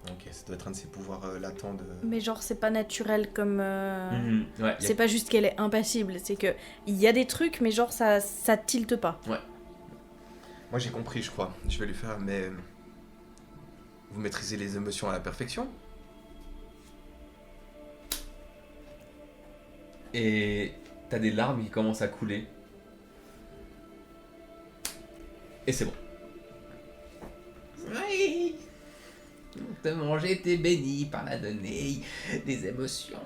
Ok, ça doit être un de ses pouvoirs latents de... Mais genre, c'est pas naturel comme... Ouais, C'est pas juste qu'elle est impassible, c'est que il y a des trucs, mais genre, ça tilte pas. Moi, j'ai compris, je crois. Je vais lui faire, mais... Vous maîtrisez les émotions à la perfection? Et t'as des larmes qui commencent à couler. Et c'est bon. Oui. De manger, t'es béni par la donnée des émotions.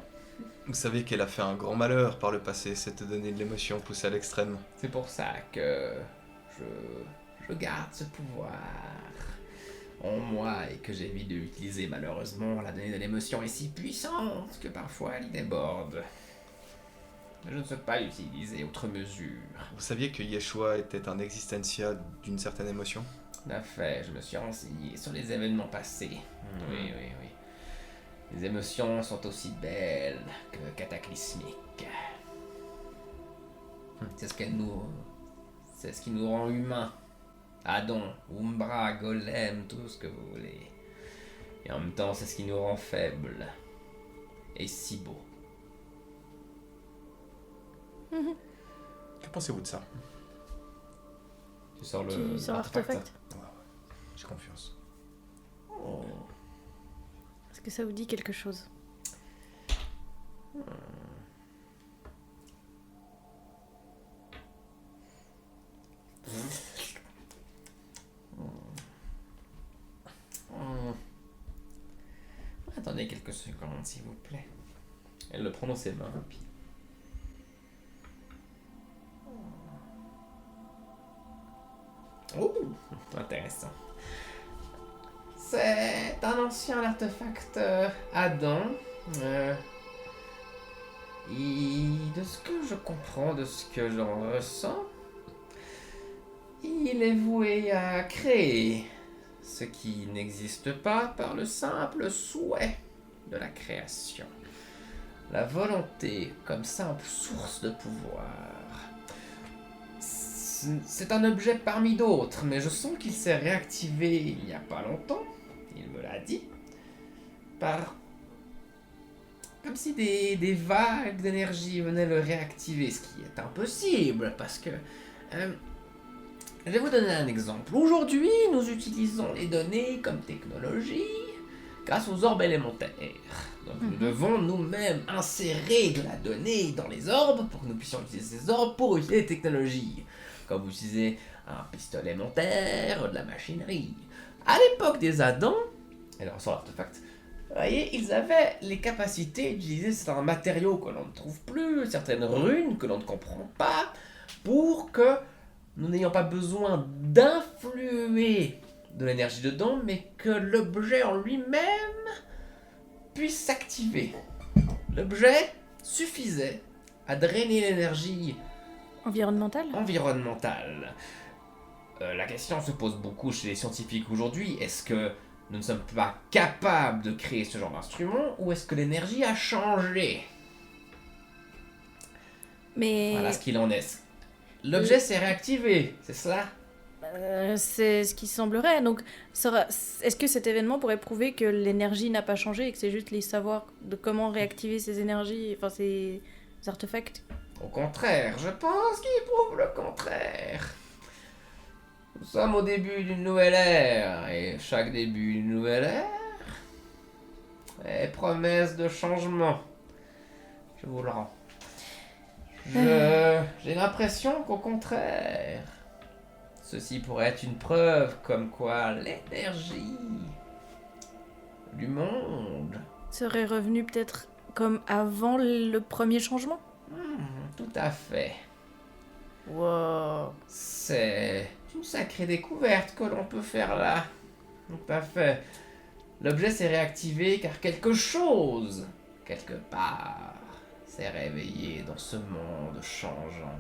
Vous savez qu'elle a fait un grand malheur par le passé, c'est te donner de l'émotion poussée à l'extrême. C'est pour ça que je garde ce pouvoir en moi et que j'évite de l'utiliser. Malheureusement, la donnée de l'émotion est si puissante que parfois elle y déborde. Je ne sais pas l'utiliser outre mesure. Vous saviez que Yeshua était un existentia d'une certaine émotion? Tout à fait, je me suis renseigné sur les événements passés. Oui. Les émotions sont aussi belles que cataclysmiques. C'est ce qui nous rend humains. Adon, Umbra, Golem, tout ce que vous voulez. Et en même temps, c'est ce qui nous rend faibles. Et si beaux. Que pensez-vous de ça? Tu sors Tu sors l'artefact. J'ai confiance. Oh. Est-ce que ça vous dit quelque chose? Attendez quelques secondes, s'il vous plaît. Elle le prend dans ses mains. Puis... Oh, intéressant. C'est un ancien artefact Adam. De ce que je comprends, de ce que j'en ressens, il est voué à créer ce qui n'existe pas par le simple souhait de la création. La volonté comme simple source de pouvoir. C'est un objet parmi d'autres, mais je sens qu'il s'est réactivé il n'y a pas longtemps, il me l'a dit, comme si des vagues d'énergie venaient le réactiver, ce qui est impossible, parce que... je vais vous donner un exemple. Aujourd'hui, nous utilisons les données comme technologie grâce aux orbes élémentaires. Donc nous devons nous-mêmes insérer de la donnée dans les orbes pour que nous puissions utiliser ces orbes pour utiliser les technologies. Comme vous utilisez un pistolet élémentaire, de la machinerie. À l'époque des Adans, et là on sort l'artefact, vous voyez, ils avaient les capacités d'utiliser certains matériaux que l'on ne trouve plus, certaines runes que l'on ne comprend pas, pour que nous n'ayons pas besoin d'influer de l'énergie dedans, mais que l'objet en lui-même puisse s'activer. L'objet suffisait à drainer l'énergie environnementale. La question se pose beaucoup chez les scientifiques aujourd'hui. Est-ce que nous ne sommes pas capables de créer ce genre d'instrument, ou est-ce que l'énergie a changé? Mais... Voilà ce qu'il en est. L'objet s'est réactivé, c'est cela? C'est ce qui semblerait. Donc, est-ce que cet événement pourrait prouver que l'énergie n'a pas changé et que c'est juste les savoirs de comment réactiver ces énergies, enfin ces artefacts? Au contraire, je pense qu'il prouve le contraire. Nous sommes au début d'une nouvelle ère, et chaque début d'une nouvelle ère est promesse de changement. Je vous le rends. J'ai l'impression qu'au contraire, ceci pourrait être une preuve comme quoi l'énergie du monde Serait revenu peut-être comme avant le premier changement? Tout à fait. Wow. C'est une sacrée découverte que l'on peut faire là. Tout à fait. L'objet s'est réactivé car quelque chose, quelque part, s'est réveillé dans ce monde changeant.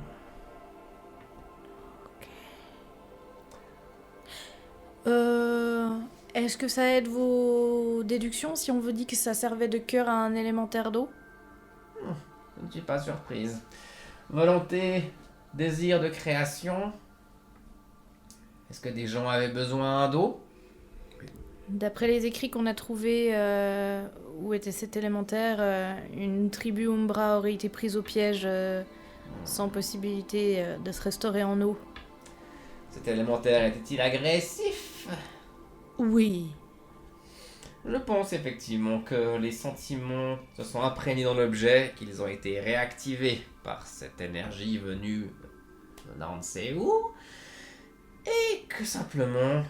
Est-ce que ça aide vos déductions si on vous dit que ça servait de cœur à un élémentaire d'eau? Je ne suis pas surprise. Volonté, désir de création. Est-ce que des gens avaient besoin d'eau? D'après les écrits qu'on a trouvés où était cet élémentaire, une tribu Umbra aurait été prise au piège sans possibilité de se restaurer en eau. Cet élémentaire était-il agressif? Oui. Je pense effectivement que les sentiments se sont imprégnés dans l'objet, qu'ils ont été réactivés par cette énergie venue de on ne sait où, et que simplement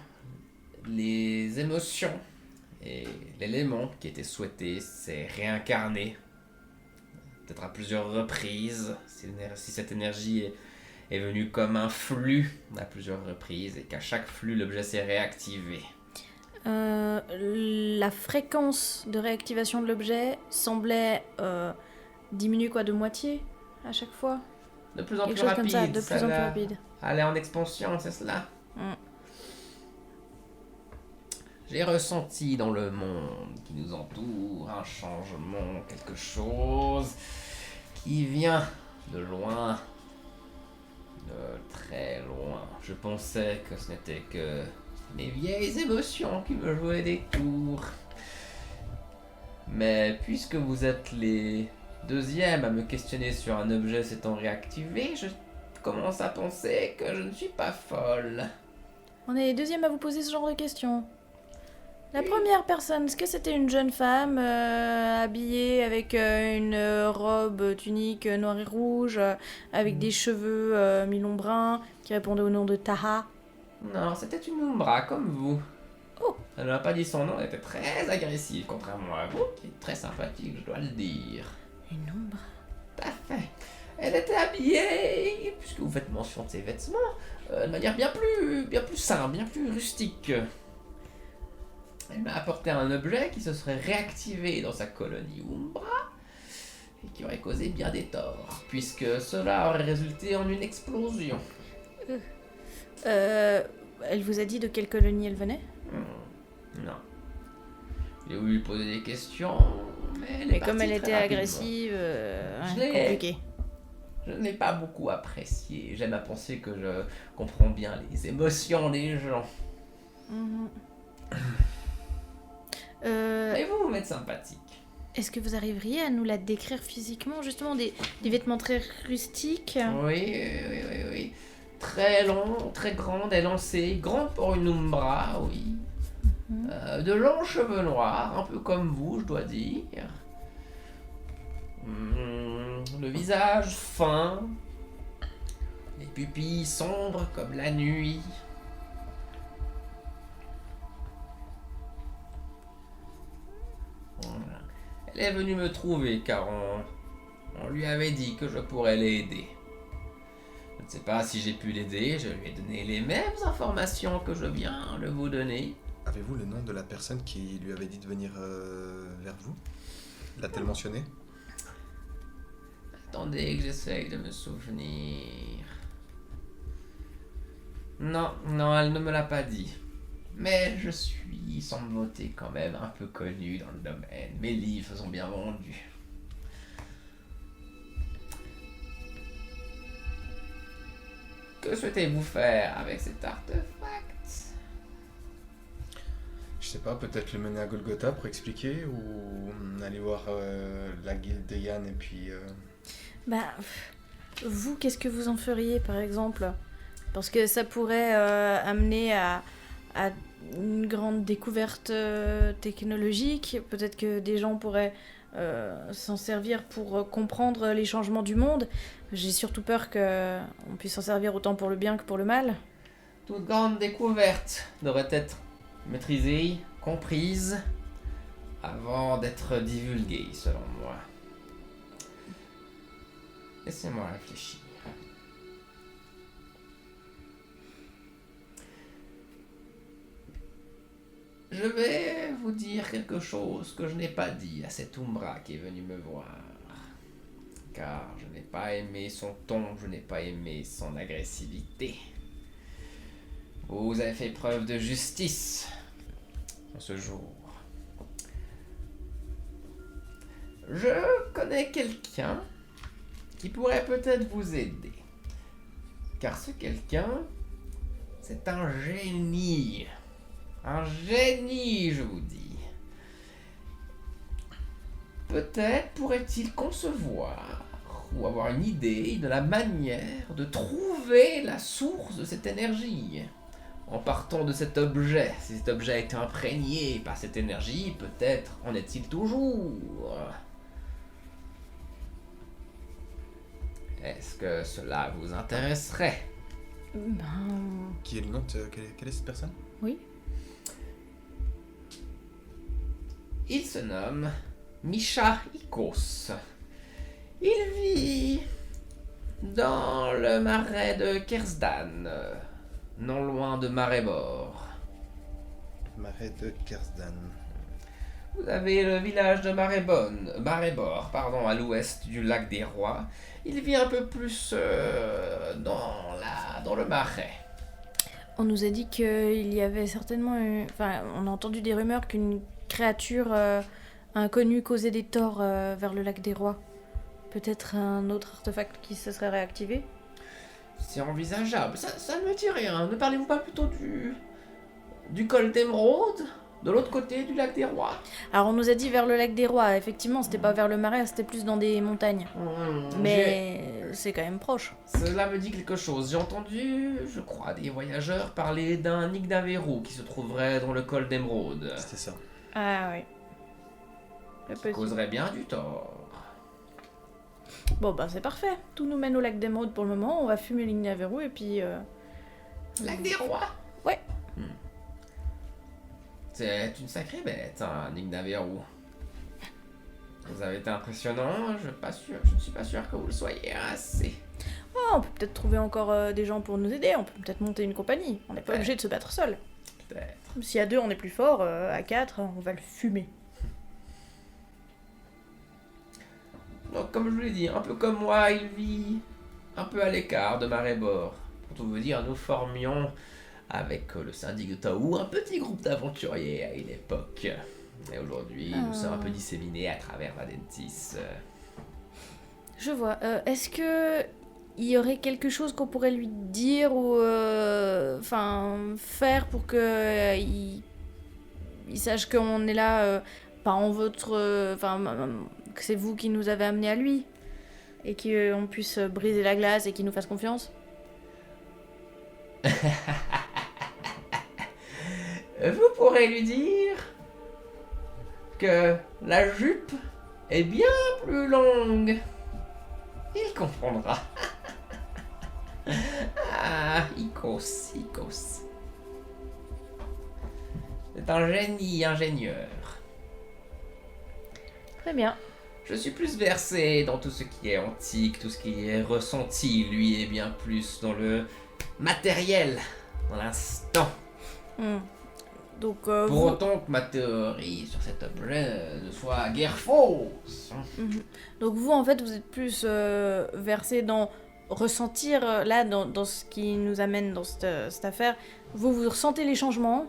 les émotions et l'élément qui était souhaité s'est réincarné, peut-être à plusieurs reprises, si cette énergie est venue comme un flux à plusieurs reprises, et qu'à chaque flux l'objet s'est réactivé. La fréquence de réactivation de l'objet semblait diminuer de moitié à chaque fois. De plus en Quelque plus chose rapide, comme ça, de ça plus en plus va rapide. aller en expansion, c'est cela? J'ai ressenti dans le monde qui nous entoure un changement, quelque chose qui vient de loin, de très loin. Je pensais que ce n'était que mes vieilles émotions qui me jouaient des tours. Mais puisque vous êtes les deuxièmes à me questionner sur un objet s'étant réactivé, je commence à penser que je ne suis pas folle. On est les deuxièmes à vous poser ce genre de questions. La première personne, est-ce que c'était une jeune femme habillée avec une robe tunique noire et rouge, avec des cheveux mi-longs bruns, qui répondait au nom de Taha? Non, c'était une Umbra comme vous. Oh. Elle n'a pas dit son nom, elle était très agressive, contrairement à vous, qui est très sympathique, je dois le dire. Une ombre. Tout à fait. Elle était habillée, puisque vous faites mention de ses vêtements, de manière bien plus simple, bien plus rustique. Elle m'a apporté un objet qui se serait réactivé dans sa colonie Umbra et qui aurait causé bien des torts, puisque cela aurait résulté en une explosion. Elle vous a dit de quelle colonie elle venait? Non. J'ai voulu lui poser des questions, mais elle est Mais partie comme elle très était rapidement. agressive, Je l'ai- compliqué. Je ne l'ai pas beaucoup apprécié. J'aime à penser que je comprends bien les émotions des gens. Mhm. Et vous m'êtes sympathique. Est-ce que vous arriveriez à nous la décrire physiquement, justement, des vêtements très rustiques? Oui. Très long, très grande, élancée, grande pour une Umbra, oui. De longs cheveux noirs, un peu comme vous, je dois dire. Le visage fin, les pupilles sombres comme la nuit. Voilà. Elle est venue me trouver car on lui avait dit que je pourrais l'aider. Je ne sais pas si j'ai pu l'aider, je lui ai donné les mêmes informations que je viens de vous donner. Avez-vous le nom de la personne qui lui avait dit de venir vers vous? L'a-t-elle mentionné? Attendez que j'essaye de me souvenir. Non, elle ne me l'a pas dit. Mais je suis, sans me voter, quand même un peu connu dans le domaine. Mes livres sont bien vendus. Que souhaitez-vous faire avec cet artefact? Je sais pas, peut-être le mener à Golgotha pour expliquer, ou aller voir la guilde de Yann et puis... Vous, qu'est-ce que vous en feriez, par exemple? Parce que ça pourrait amener à une grande découverte technologique. Peut-être que des gens pourraient s'en servir pour comprendre les changements du monde. J'ai surtout peur qu'on puisse s'en servir autant pour le bien que pour le mal. Toute grande découverte devrait être maîtrisée, comprise, avant d'être divulguée, selon moi. Laissez-moi réfléchir. Je vais vous dire quelque chose que je n'ai pas dit à cet Umbra qui est venu me voir. Car je n'ai pas aimé son ton, je n'ai pas aimé son agressivité. Vous avez fait preuve de justice en ce jour. Je connais quelqu'un qui pourrait peut-être vous aider. Car ce quelqu'un, c'est un génie. Un génie, je vous dis. Peut-être pourrait-il concevoir ou avoir une idée de la manière de trouver la source de cette énergie. En partant de cet objet, si cet objet a été imprégné par cette énergie, peut-être en est-il toujours. Est-ce que cela vous intéresserait? Ben... Qui est le nom de... Quelle est cette personne? Oui. Il se nomme Misha Ikos. Il vit dans le marais de Kersdan, non loin de Marébor. Marais de Kersdan. Vous avez le village de Marébor, à l'ouest du lac des Rois. Il vit un peu plus dans le marais. On nous a dit qu'il y avait certainement... Enfin, on a entendu des rumeurs qu'une créature inconnue causait des torts vers le lac des Rois. Peut-être un autre artefact qui se serait réactivé? C'est envisageable. Ça ne me dit rien. Ne parlez-vous pas plutôt du col d'Émeraude, de l'autre côté du lac des Rois? Alors on nous a dit vers le lac des Rois. Effectivement, c'était pas vers le marais, c'était plus dans des montagnes. Mais c'est quand même proche. Cela me dit quelque chose. J'ai entendu, je crois, des voyageurs parler d'un Ignaveru qui se trouverait dans le col d'Émeraude. C'était ça. Ah oui. Ça causerait bien du tort. Bon bah c'est parfait. Tout nous mène au lac d'Émeraude pour le moment. On va fumer l'Ignaveru et puis... Lac des Rois? Ouais. C'est une sacrée bête, un Ignaveru. Vous avez été impressionnant, je ne suis pas sûr que vous le soyez assez. Oh, on peut peut-être trouver encore des gens pour nous aider. On peut peut-être monter une compagnie. On n'est pas Ouais. obligé de se battre seul. Peut-être. Si à deux on est plus fort, à quatre on va le fumer. Donc, comme je vous l'ai dit, un peu comme moi, il vit un peu à l'écart de Marébor. Pour tout vous dire, nous formions avec le syndic de Taou un petit groupe d'aventuriers à une époque. Et aujourd'hui, nous sommes un peu disséminés à travers Vadentis. Je vois. Est-ce que il y aurait quelque chose qu'on pourrait lui dire ou faire pour que il sache qu'on est là, pas en votre, que c'est vous qui nous avez amenés à lui et qu'on puisse briser la glace et qu'il nous fasse confiance? Vous pourrez lui dire que la jupe est bien plus longue. Il comprendra. Ah, Ikos. C'est un génie ingénieur. Très bien. Je suis plus versé dans tout ce qui est antique, tout ce qui est ressenti. Lui est bien plus dans le matériel, dans l'instant. Donc, Pour autant que ma théorie sur cet objet ne soit guère fausse. Donc vous, en fait, vous êtes plus versé dans ressentir, là, dans ce qui nous amène dans cette affaire. Vous ressentez les changements.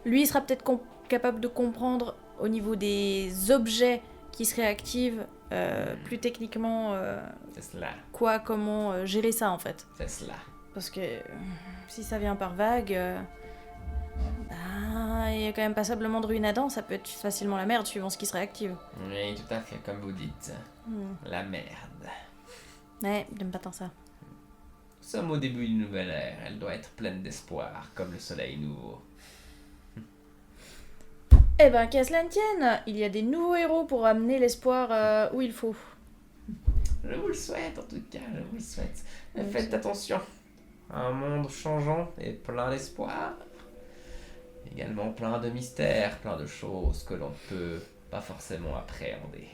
Lui, il sera peut-être capable de comprendre au niveau des objets qui se réactivent, plus techniquement, C'est cela, comment gérer ça, en fait. c'est cela. Parce que si ça vient par vague, il y a quand même passablement de ruines à dents, ça peut être facilement la merde suivant ce qui se réactive. Oui, tout à fait, comme vous dites. La merde. Ouais, j'aime pas tant ça. Nous sommes au début d'une nouvelle ère. Elle doit être pleine d'espoir, comme le soleil nouveau. Eh ben, qu'à cela ne tienne, il y a des nouveaux héros pour amener l'espoir où il faut. Je vous le souhaite, en tout cas, je vous le souhaite. Mais faites attention. Un monde changeant et plein d'espoir. Également plein de mystères, plein de choses que l'on ne peut pas forcément appréhender.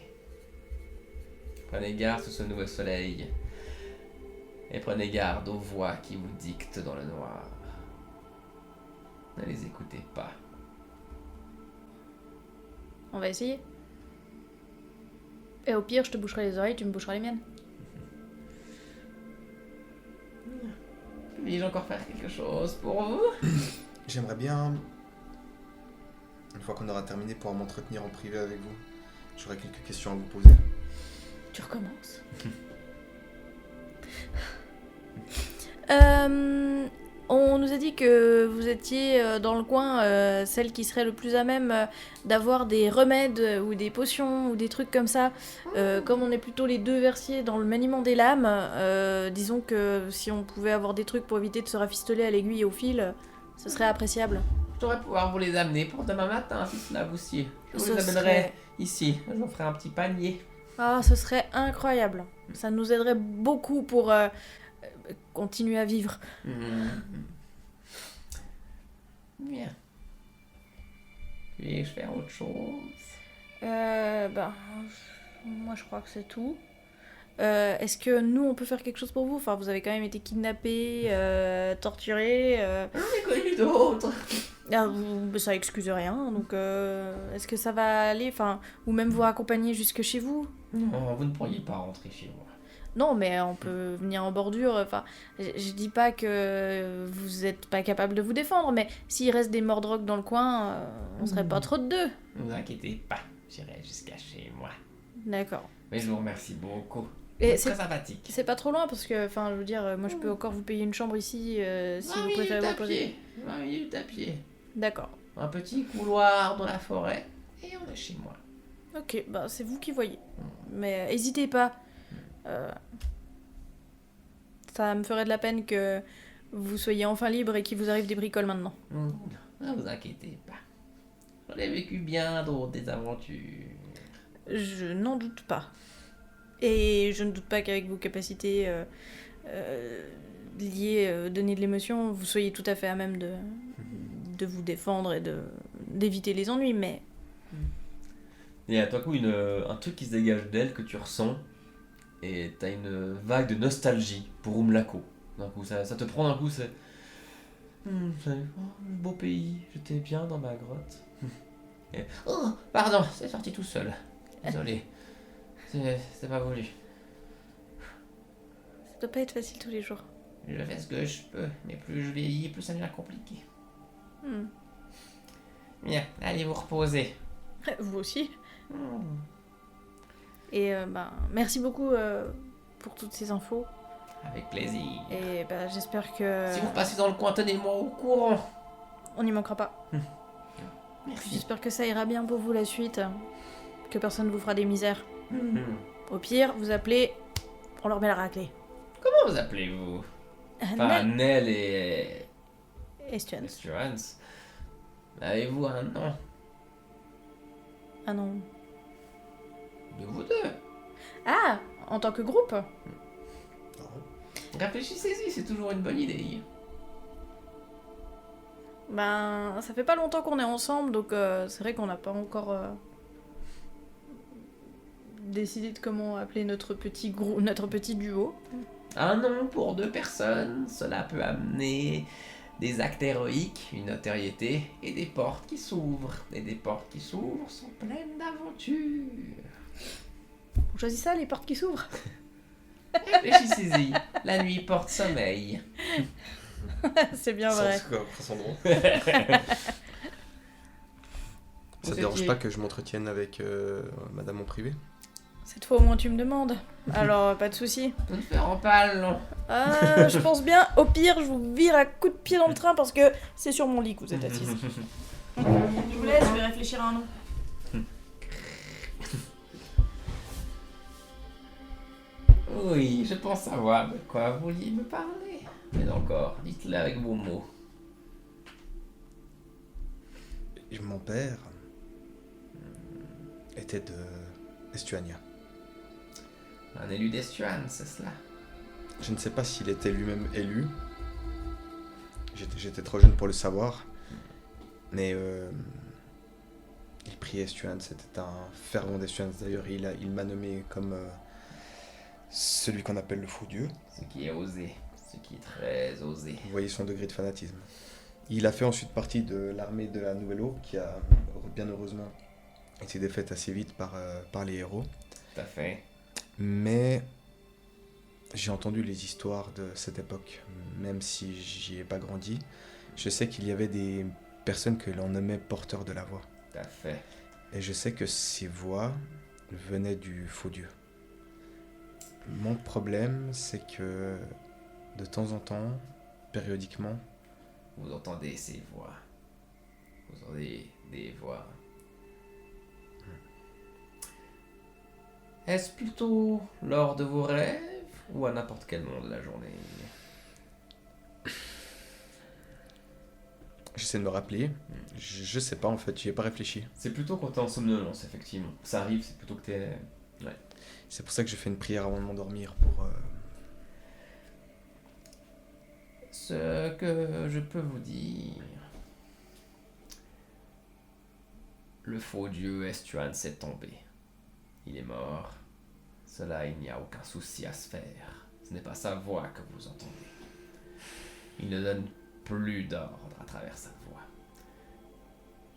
Prenez garde sur ce nouveau soleil. Et prenez garde aux voix qui vous dictent dans le noir. Ne les écoutez pas. On va essayer. Et au pire, je te boucherai les oreilles, tu me boucheras les miennes. Puis-je encore faire quelque chose pour vous? J'aimerais bien, une fois qu'on aura terminé, pouvoir m'entretenir en privé avec vous. J'aurais quelques questions à vous poser. Tu recommences. On nous a dit que vous étiez dans le coin celle qui serait le plus à même d'avoir des remèdes ou des potions ou des trucs comme ça. Comme on est plutôt les deux versés dans le maniement des lames, disons que si on pouvait avoir des trucs pour éviter de se rafistoler à l'aiguille et au fil, ce serait appréciable. Je devrais pouvoir vous les amener pour demain matin si cela vous sied. Je vous Ce les amènerai serait- ici. Je vous ferai un petit panier. Ah, ce serait incroyable. Ça nous aiderait beaucoup pour continuer à vivre. Bien. Puis-je faire autre chose? Moi je crois que c'est tout. Est-ce que nous on peut faire quelque chose pour vous? Enfin, vous avez quand même été kidnappés, torturés. J'en ai connu d'autres. Ça excuse rien, donc est-ce que ça va aller? Enfin, ou même vous raccompagner jusque chez vous? Non, vous ne pourriez pas rentrer chez moi. Non, mais on peut venir en bordure. Enfin, je dis pas que vous êtes pas capable de vous défendre, mais s'il reste des mordrocs dans le coin, on serait pas trop de deux. Ne vous inquiétez pas, j'irai jusqu'à chez moi. D'accord. Mais je vous remercie beaucoup. Et C'est très sympathique. c'est pas trop loin parce que, enfin, je veux dire, moi je peux encore vous payer une chambre ici si 20 vous préférez minutes à vous poser. pied. 20 minutes à pied. D'accord. Un petit couloir dans la forêt. Et on est chez moi. Ok, bah c'est vous qui voyez. Mais hésitez pas. Ça me ferait de la peine que vous soyez enfin libre et qu'il vous arrive des bricoles maintenant. Ne vous inquiétez pas. J'en ai vécu bien d'autres désaventures. Je n'en doute pas. Et je ne doute pas qu'avec vos capacités liées, données de l'émotion, vous soyez tout à fait à même de vous défendre et d'éviter les ennuis, mais... Il y a tout à coup un truc qui se dégage d'elle que tu ressens, et t'as une vague de nostalgie pour Umlako. D'un coup, ça te prend d'un coup, c'est... beau pays, j'étais bien dans ma grotte. Oh, pardon, c'est sorti tout seul. Désolé. C'est pas voulu. Ça doit pas être facile tous les jours. Je fais ce que je peux, mais plus je vieillis, plus ça devient compliqué. Hmm. Bien, allez vous reposer. Vous aussi. Et merci beaucoup pour toutes ces infos. Avec plaisir. Et j'espère que... Si vous passez dans le coin, tenez-moi au courant. On n'y manquera pas. Merci. J'espère que ça ira bien pour vous la suite. Que personne ne vous fera des misères. Au pire, vous appelez, on leur met la raclée. Comment vous appelez-vous? Enfin, Nel Nell et... Estuan. Assurance. Avez-vous un nom? Ah non. De vous deux. Ah, en tant que groupe? Réfléchissez-y, c'est toujours une bonne idée. Ça fait pas longtemps qu'on est ensemble, donc c'est vrai qu'on n'a pas encore décidé de comment appeler notre petit duo. Un nom pour deux personnes, cela peut amener des actes héroïques, une notoriété et des portes qui s'ouvrent. Et des portes qui s'ouvrent sont pleines d'aventures. On choisit ça, les portes qui s'ouvrent? Réfléchissez-y, la nuit porte sommeil. C'est bien vrai. Ça Vous te dérange étiez- pas que je m'entretienne avec madame en privé? Cette fois au moins tu me demandes. Alors pas de souci. Ne te faire en pâle, non. Je pense bien. Au pire, je vous vire à coups de pied dans le train parce que c'est sur mon lit que vous êtes assise. Je vous laisse, je vais réfléchir à un nom. Oui, je pense savoir de quoi vous vouliez me parler. Mais encore, dites-le avec vos mots. Mon père était de Estuania. Un élu d'Estuan, c'est cela. Je ne sais pas s'il était lui-même élu. J'étais trop jeune pour le savoir. Mais il priait Estuan, c'était un fervent d'Estuan. D'ailleurs, il m'a nommé comme celui qu'on appelle le faux dieu. Ce qui est osé. Ce qui est très osé. Vous voyez son degré de fanatisme. Il a fait ensuite partie de l'armée de la Nouvelle Aube qui a bien heureusement été défaite assez vite par les héros. Tout à fait. Mais j'ai entendu les histoires de cette époque, même si j'y ai pas grandi. Je sais qu'il y avait des personnes que l'on nommait porteurs de la voix. Tout à fait. Et je sais que ces voix venaient du faux Dieu. Mon problème, c'est que de temps en temps, périodiquement, Vous entendez ces voix. Vous entendez des voix. Est-ce plutôt lors de vos rêves ou à n'importe quel moment de la journée? j'essaie de me rappeler. Je sais pas en fait, j'y ai pas réfléchi. C'est plutôt quand t'es en somnolence, effectivement. Ça arrive, c'est plutôt que t'es... C'est pour ça que je fais une prière avant de m'endormir pour... Ce que je peux vous dire... Le faux dieu Estuan s'est tombé. Il est mort. Cela, il n'y a aucun souci à se faire. Ce n'est pas sa voix que vous entendez. Il ne donne plus d'ordre à travers sa voix.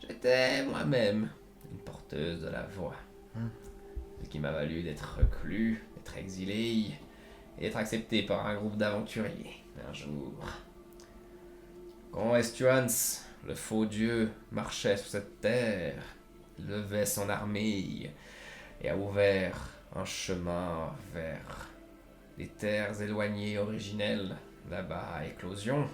J'étais moi-même une porteuse de la voix. Ce qui m'a valu d'être reclus, d'être exilé et d'être accepté par un groupe d'aventuriers un jour. Quand Estuans, le faux dieu, marchait sur cette terre, il levait son armée et a ouvert un chemin vers les terres éloignées originelles, là-bas à Éclosion.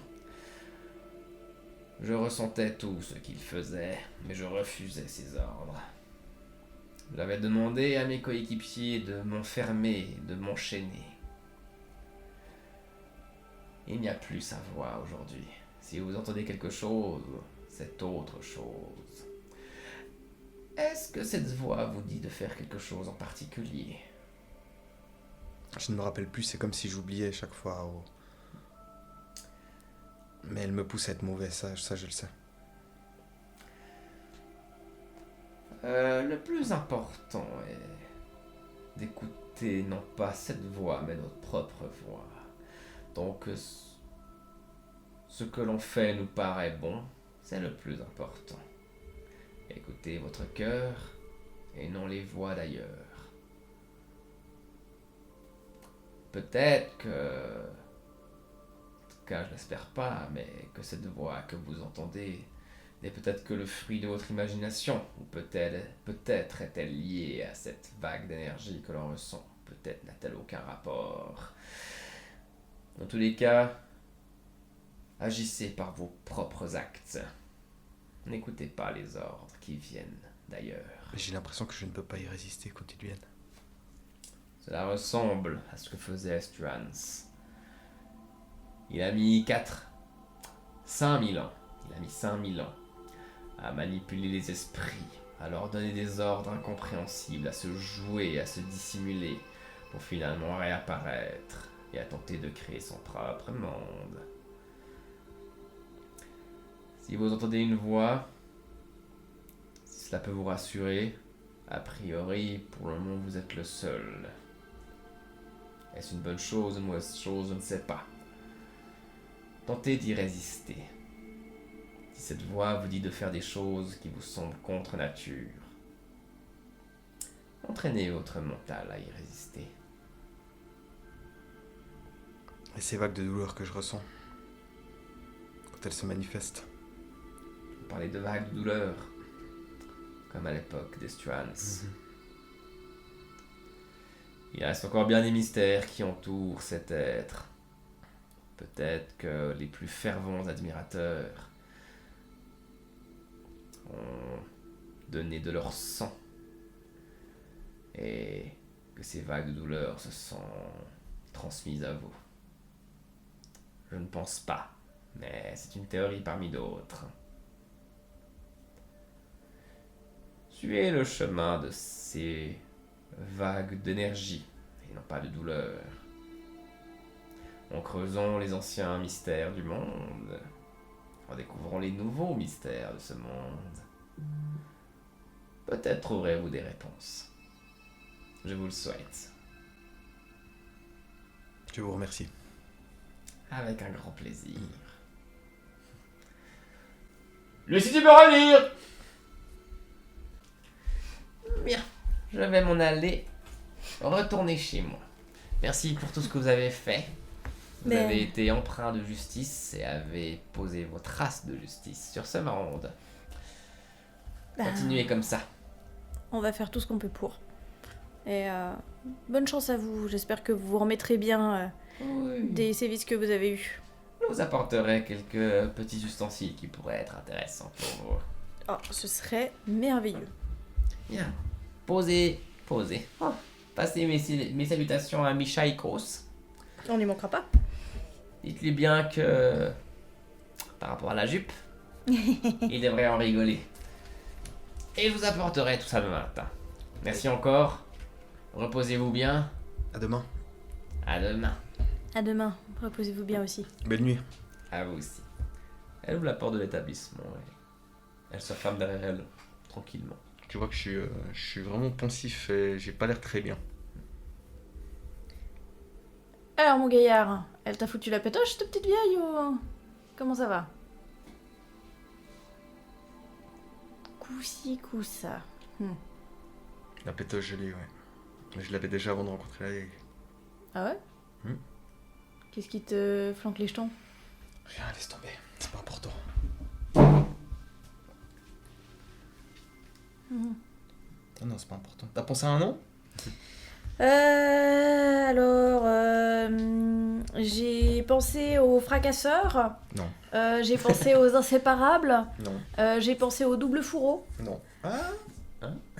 Je ressentais tout ce qu'il faisait, mais je refusais ses ordres. J'avais demandé à mes coéquipiers de m'enfermer, de m'enchaîner. Il n'y a plus sa voix aujourd'hui. Si vous entendez quelque chose, c'est autre chose. Est-ce que cette voix vous dit de faire quelque chose en particulier? Je ne me rappelle plus, c'est comme si j'oubliais chaque fois. Mais elle me pousse à être mauvais, ça je le sais. Le plus important est d'écouter non pas cette voix, mais notre propre voix. Donc, ce que l'on fait nous paraît bon, c'est le plus important. Écoutez votre cœur et non les voix d'ailleurs. Peut-être que, en tout cas je l'espère pas, mais que cette voix que vous entendez n'est peut-être que le fruit de votre imagination, ou peut-être est-elle liée à cette vague d'énergie que l'on ressent, peut-être n'a-t-elle aucun rapport. Dans tous les cas, agissez par vos propres actes. N'écoutez pas les ordres qui viennent d'ailleurs. J'ai l'impression que je ne peux pas y résister quand ils viennent. Cela ressemble à ce que faisait Estuans. Il a mis 5000 ans. Il a mis 5000 ans à manipuler les esprits, à leur donner des ordres incompréhensibles, à se jouer, à se dissimuler, pour finalement réapparaître et à tenter de créer son propre monde. Si vous entendez une voix, si cela peut vous rassurer, a priori, pour le moment, vous êtes le seul. Est-ce une bonne chose ou une mauvaise chose, je ne sais pas. Tentez d'y résister. Si cette voix vous dit de faire des choses qui vous semblent contre nature, entraînez votre mental à y résister. Et ces vagues de douleur que je ressens, quand elles se manifestent. Vous parlez de vagues de douleur, comme à l'époque d'Estuans. Il reste encore bien des mystères qui entourent cet être. Peut-être que les plus fervents admirateurs ont donné de leur sang et que ces vagues de douleur se sont transmises à vous. Je ne pense pas, mais c'est une théorie parmi d'autres. Suivez le chemin de ces vagues d'énergie et non pas de douleur. En creusant les anciens mystères du monde, en découvrant les nouveaux mystères de ce monde, peut-être trouverez-vous des réponses. Je vous le souhaite. Je vous remercie. Avec un grand plaisir. Lucie, tu peux revenir! je vais m'en aller retourner chez moi. Merci pour tout ce que vous avez fait. Vous Mais- avez été empreint de justice et avez posé vos traces de justice sur ce monde. Bah, Continuez comme ça. on va faire tout ce qu'on peut pour. Et bonne chance à vous. J'espère que vous vous remettrez bien des sévices que vous avez eus. Je vous apporterai quelques petits ustensiles qui pourraient être intéressants pour vous. Oh, ce serait merveilleux. Bien. Posez. Oh. Passez mes salutations à Michaikos. On n'y manquera pas. Dites-lui bien que, par rapport à la jupe, il devrait en rigoler. Et je vous apporterai tout ça demain matin. Merci encore. Reposez-vous bien. À demain. À demain. À demain. Reposez-vous bien aussi. Belle nuit. À vous aussi. Elle ouvre la porte de l'établissement. Elle se ferme derrière elle, tranquillement. Tu vois que je suis vraiment pensif et j'ai pas l'air très bien. Alors, mon gaillard, elle t'a foutu la pétoche, cette petite vieille, ou... Comment ça va? Coup-ci, coup-ça. La pétoche, je l'ai, ouais. Mais je l'avais déjà avant de rencontrer la vieille. Ah ouais? Qu'est-ce qui te flanque les jetons? Rien, laisse tomber. C'est pas important. Non, c'est pas important. T'as pensé à un nom? J'ai pensé aux fracasseurs. Non. J'ai pensé aux inséparables. Non. J'ai pensé aux doubles fourreaux. Non.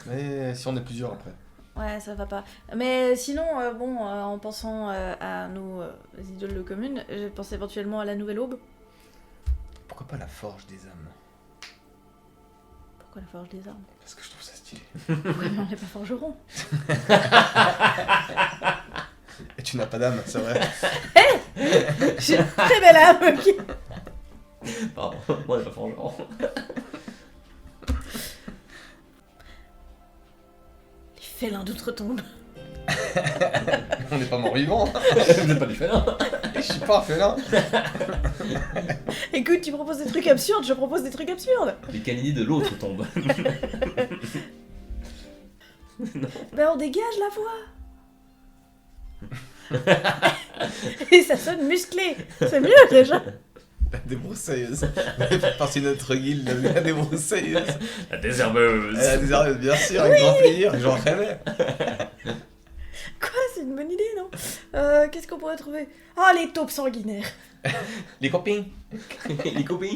Mais si on est plusieurs après. Ouais, ça va pas. Mais sinon, en pensant à nos idoles communes, je pense éventuellement à la Nouvelle Aube. Pourquoi pas la forge des âmes? Pourquoi la forge des armes? Parce que je trouve ça stylé. Ouais, mais on n'est pas forgeron. Et tu n'as pas d'âme, c'est vrai. J'ai une très belle âme. Pardon, moi j'ai pas forgeron. Les félins d'outre-tombe. On n'est pas mort vivant. Vous n'êtes pas du félin. Je suis pas un félin. Écoute, tu proposes des trucs absurdes, je propose des trucs absurdes. Les canidés de l'autre tombent. Ben on dégage la voix. Et ça sonne musclé. C'est mieux déjà. La débroussailleuse. Parce que notre guilde, la débroussailleuse. La désherbeuse. La désherbeuse, bien sûr, avec grand plaisir. J'en rêvais. Quoi, c'est une bonne idée, non? Qu'est-ce qu'on pourrait trouver? Ah, les taupes sanguinaires. Les copains. Les copains.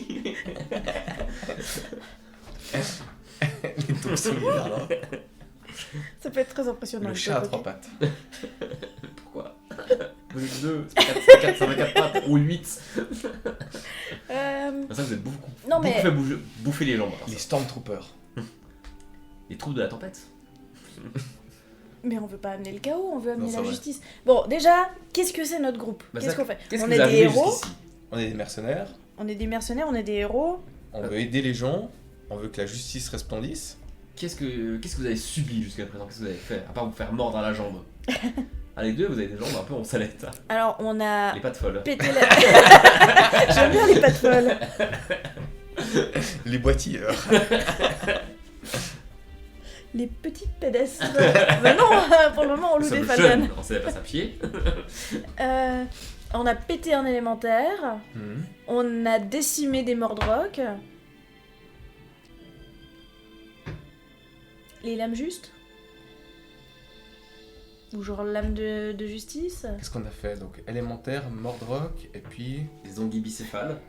Les taupes sanguinaires, alors. Ça peut être très impressionnant. Le les chat à taupes, 3 ok. pattes. Pourquoi? Vous êtes deux, c'est 4, ça fait 4 pattes, ou 8. Euh, Ça, vous êtes beaucoup. Non, mais- Beaucoup fait bouffer les jambes. Les Stormtroopers. Les troupes de la tempête. Mais on veut pas amener le chaos, on veut amener Non, c'est la vrai. justice. Bon, déjà, qu'est-ce que c'est notre groupe? Bah, Qu'est-ce ça, qu'on fait? Qu'est-ce On que est vous des arrivez héros, jusqu'ici? On est des mercenaires. on est des mercenaires, on est des héros. On veut aider les gens. On veut que la justice resplendisse. Qu'est-ce que vous avez subi jusqu'à présent? Qu'est-ce que vous avez fait? À part vous faire mordre à la jambe. Ah, les deux, vous avez des jambes un peu en salette. Hein. Alors, on a Les pattes folles. pété la... J'aime bien les pattes folles. Les boitilleurs. Les petites pédestres. Bah non, pour le moment, on loue Nous des sommes fadanes. jeunes, on sait pas à pied. On a pété un élémentaire. On a décimé des Mordrocs. Les lames justes. Ou genre lame de justice. Qu'est-ce qu'on a fait? Donc, élémentaire, Mordroc, et puis. Les onguis bicéphales.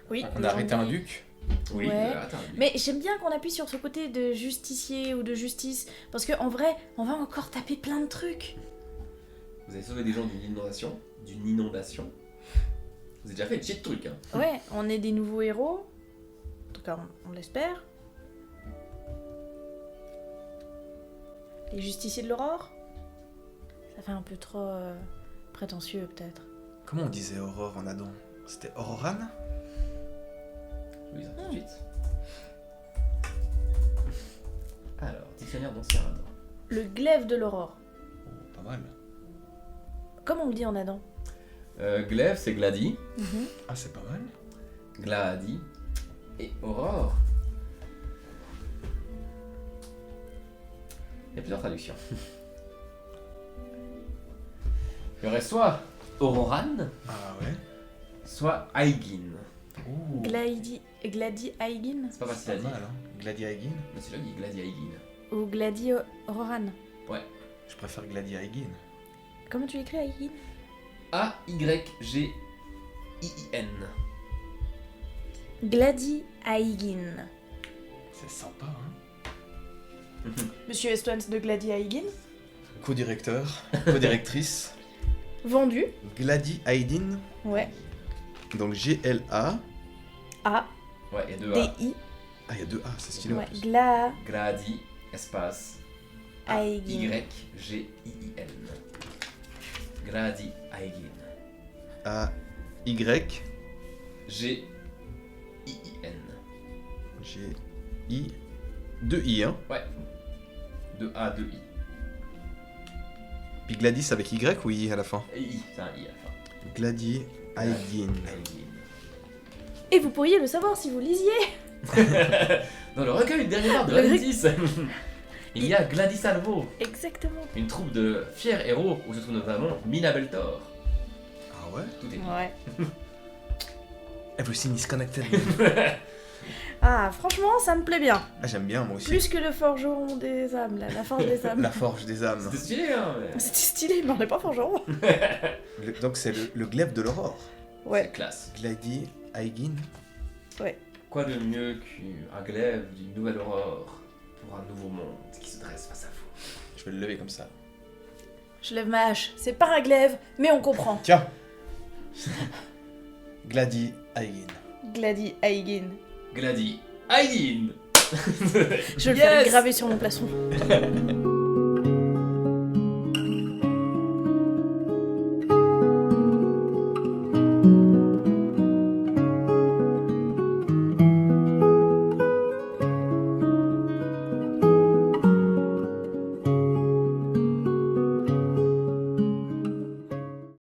Oui. On a arrêté un duc. Oui, Ouais. attends. Mais j'aime bien qu'on appuie sur ce côté de justicier ou de justice. Parce qu'en vrai, on va encore taper plein de trucs. Vous avez sauvé des gens d'une inondation. D'une inondation. Vous avez déjà fait une shit de trucs. Hein. Ouais, on est des nouveaux héros. En tout cas, on l'espère. Les justiciers de l'aurore. Ça fait un peu trop prétentieux, peut-être. Comment on disait Aurore en Adam? C'était Auroran? Oui, ça tout de suite. Alors, dictionnaire d'ancien Adam. Le glaive de l'aurore. Oh, pas mal. Comment on le dit en Adam? Glaive, c'est Glady. Ah, c'est pas mal. Glady. Et Aurore. Il y a plusieurs traductions. Il y aurait soit Ororan, Ah ouais. soit Aigin. Ouh. Gladi Aigin C'est pas facile Pas à dire. mal, hein. Gladi Aigin. Mais c'est là qui dit Gladi Aigin. ou Gladi Roran. Je préfère Gladi Aigin. Comment tu écris Aigin? A-Y-G-I-I-N. Gladi Aigin. C'est sympa, hein. Monsieur Estouans de Gladi Aigin. Co-directeur, co-directrice. Vendu. Gladi Aigin. Ouais. Donc G-L-A. A. Ouais, il y a deux A. D-I. Ah, il y a deux A, c'est stylé. en Ouais. plus. Gladi, espace, Aigin. A-Y-G-I-I-N. Gladi Aigin. A-Y. G-I-I-N. G-I. Deux I, hein. Ouais. 2 A, 2 I. Puis Gladys avec Y ou I à la fin? Et I, c'est un I à la fin. Gladi Aigin. Aigin. Et vous pourriez le savoir si vous lisiez. Dans le recueil dernier art de Le Valentis, il y a Gladisalvo, Exactement. une troupe de fiers héros où se trouve notamment Mina Beltor. Ah ouais? Tout est dit. Ouais. Everything is connected. Ah, franchement, ça me plaît bien. Ah, j'aime bien, moi aussi. Plus que le forgeron des âmes, là, la forge des âmes. La forge des âmes. C'était stylé, hein mais... C'était stylé, mais on n'est pas forgeron. Donc c'est le glaive de l'aurore. Ouais. C'est classe. Gladi Aigin. Quoi de mieux qu'un glaive d'une nouvelle aurore pour un nouveau monde qui se dresse face à vous. Je vais le lever comme ça. Je lève ma hache. C'est pas un glaive, mais on comprend. Tiens. Gladi Aigin. Gladi Aigin. Gladi Aigin. Je vais le Yes faire graver sur mon plafond.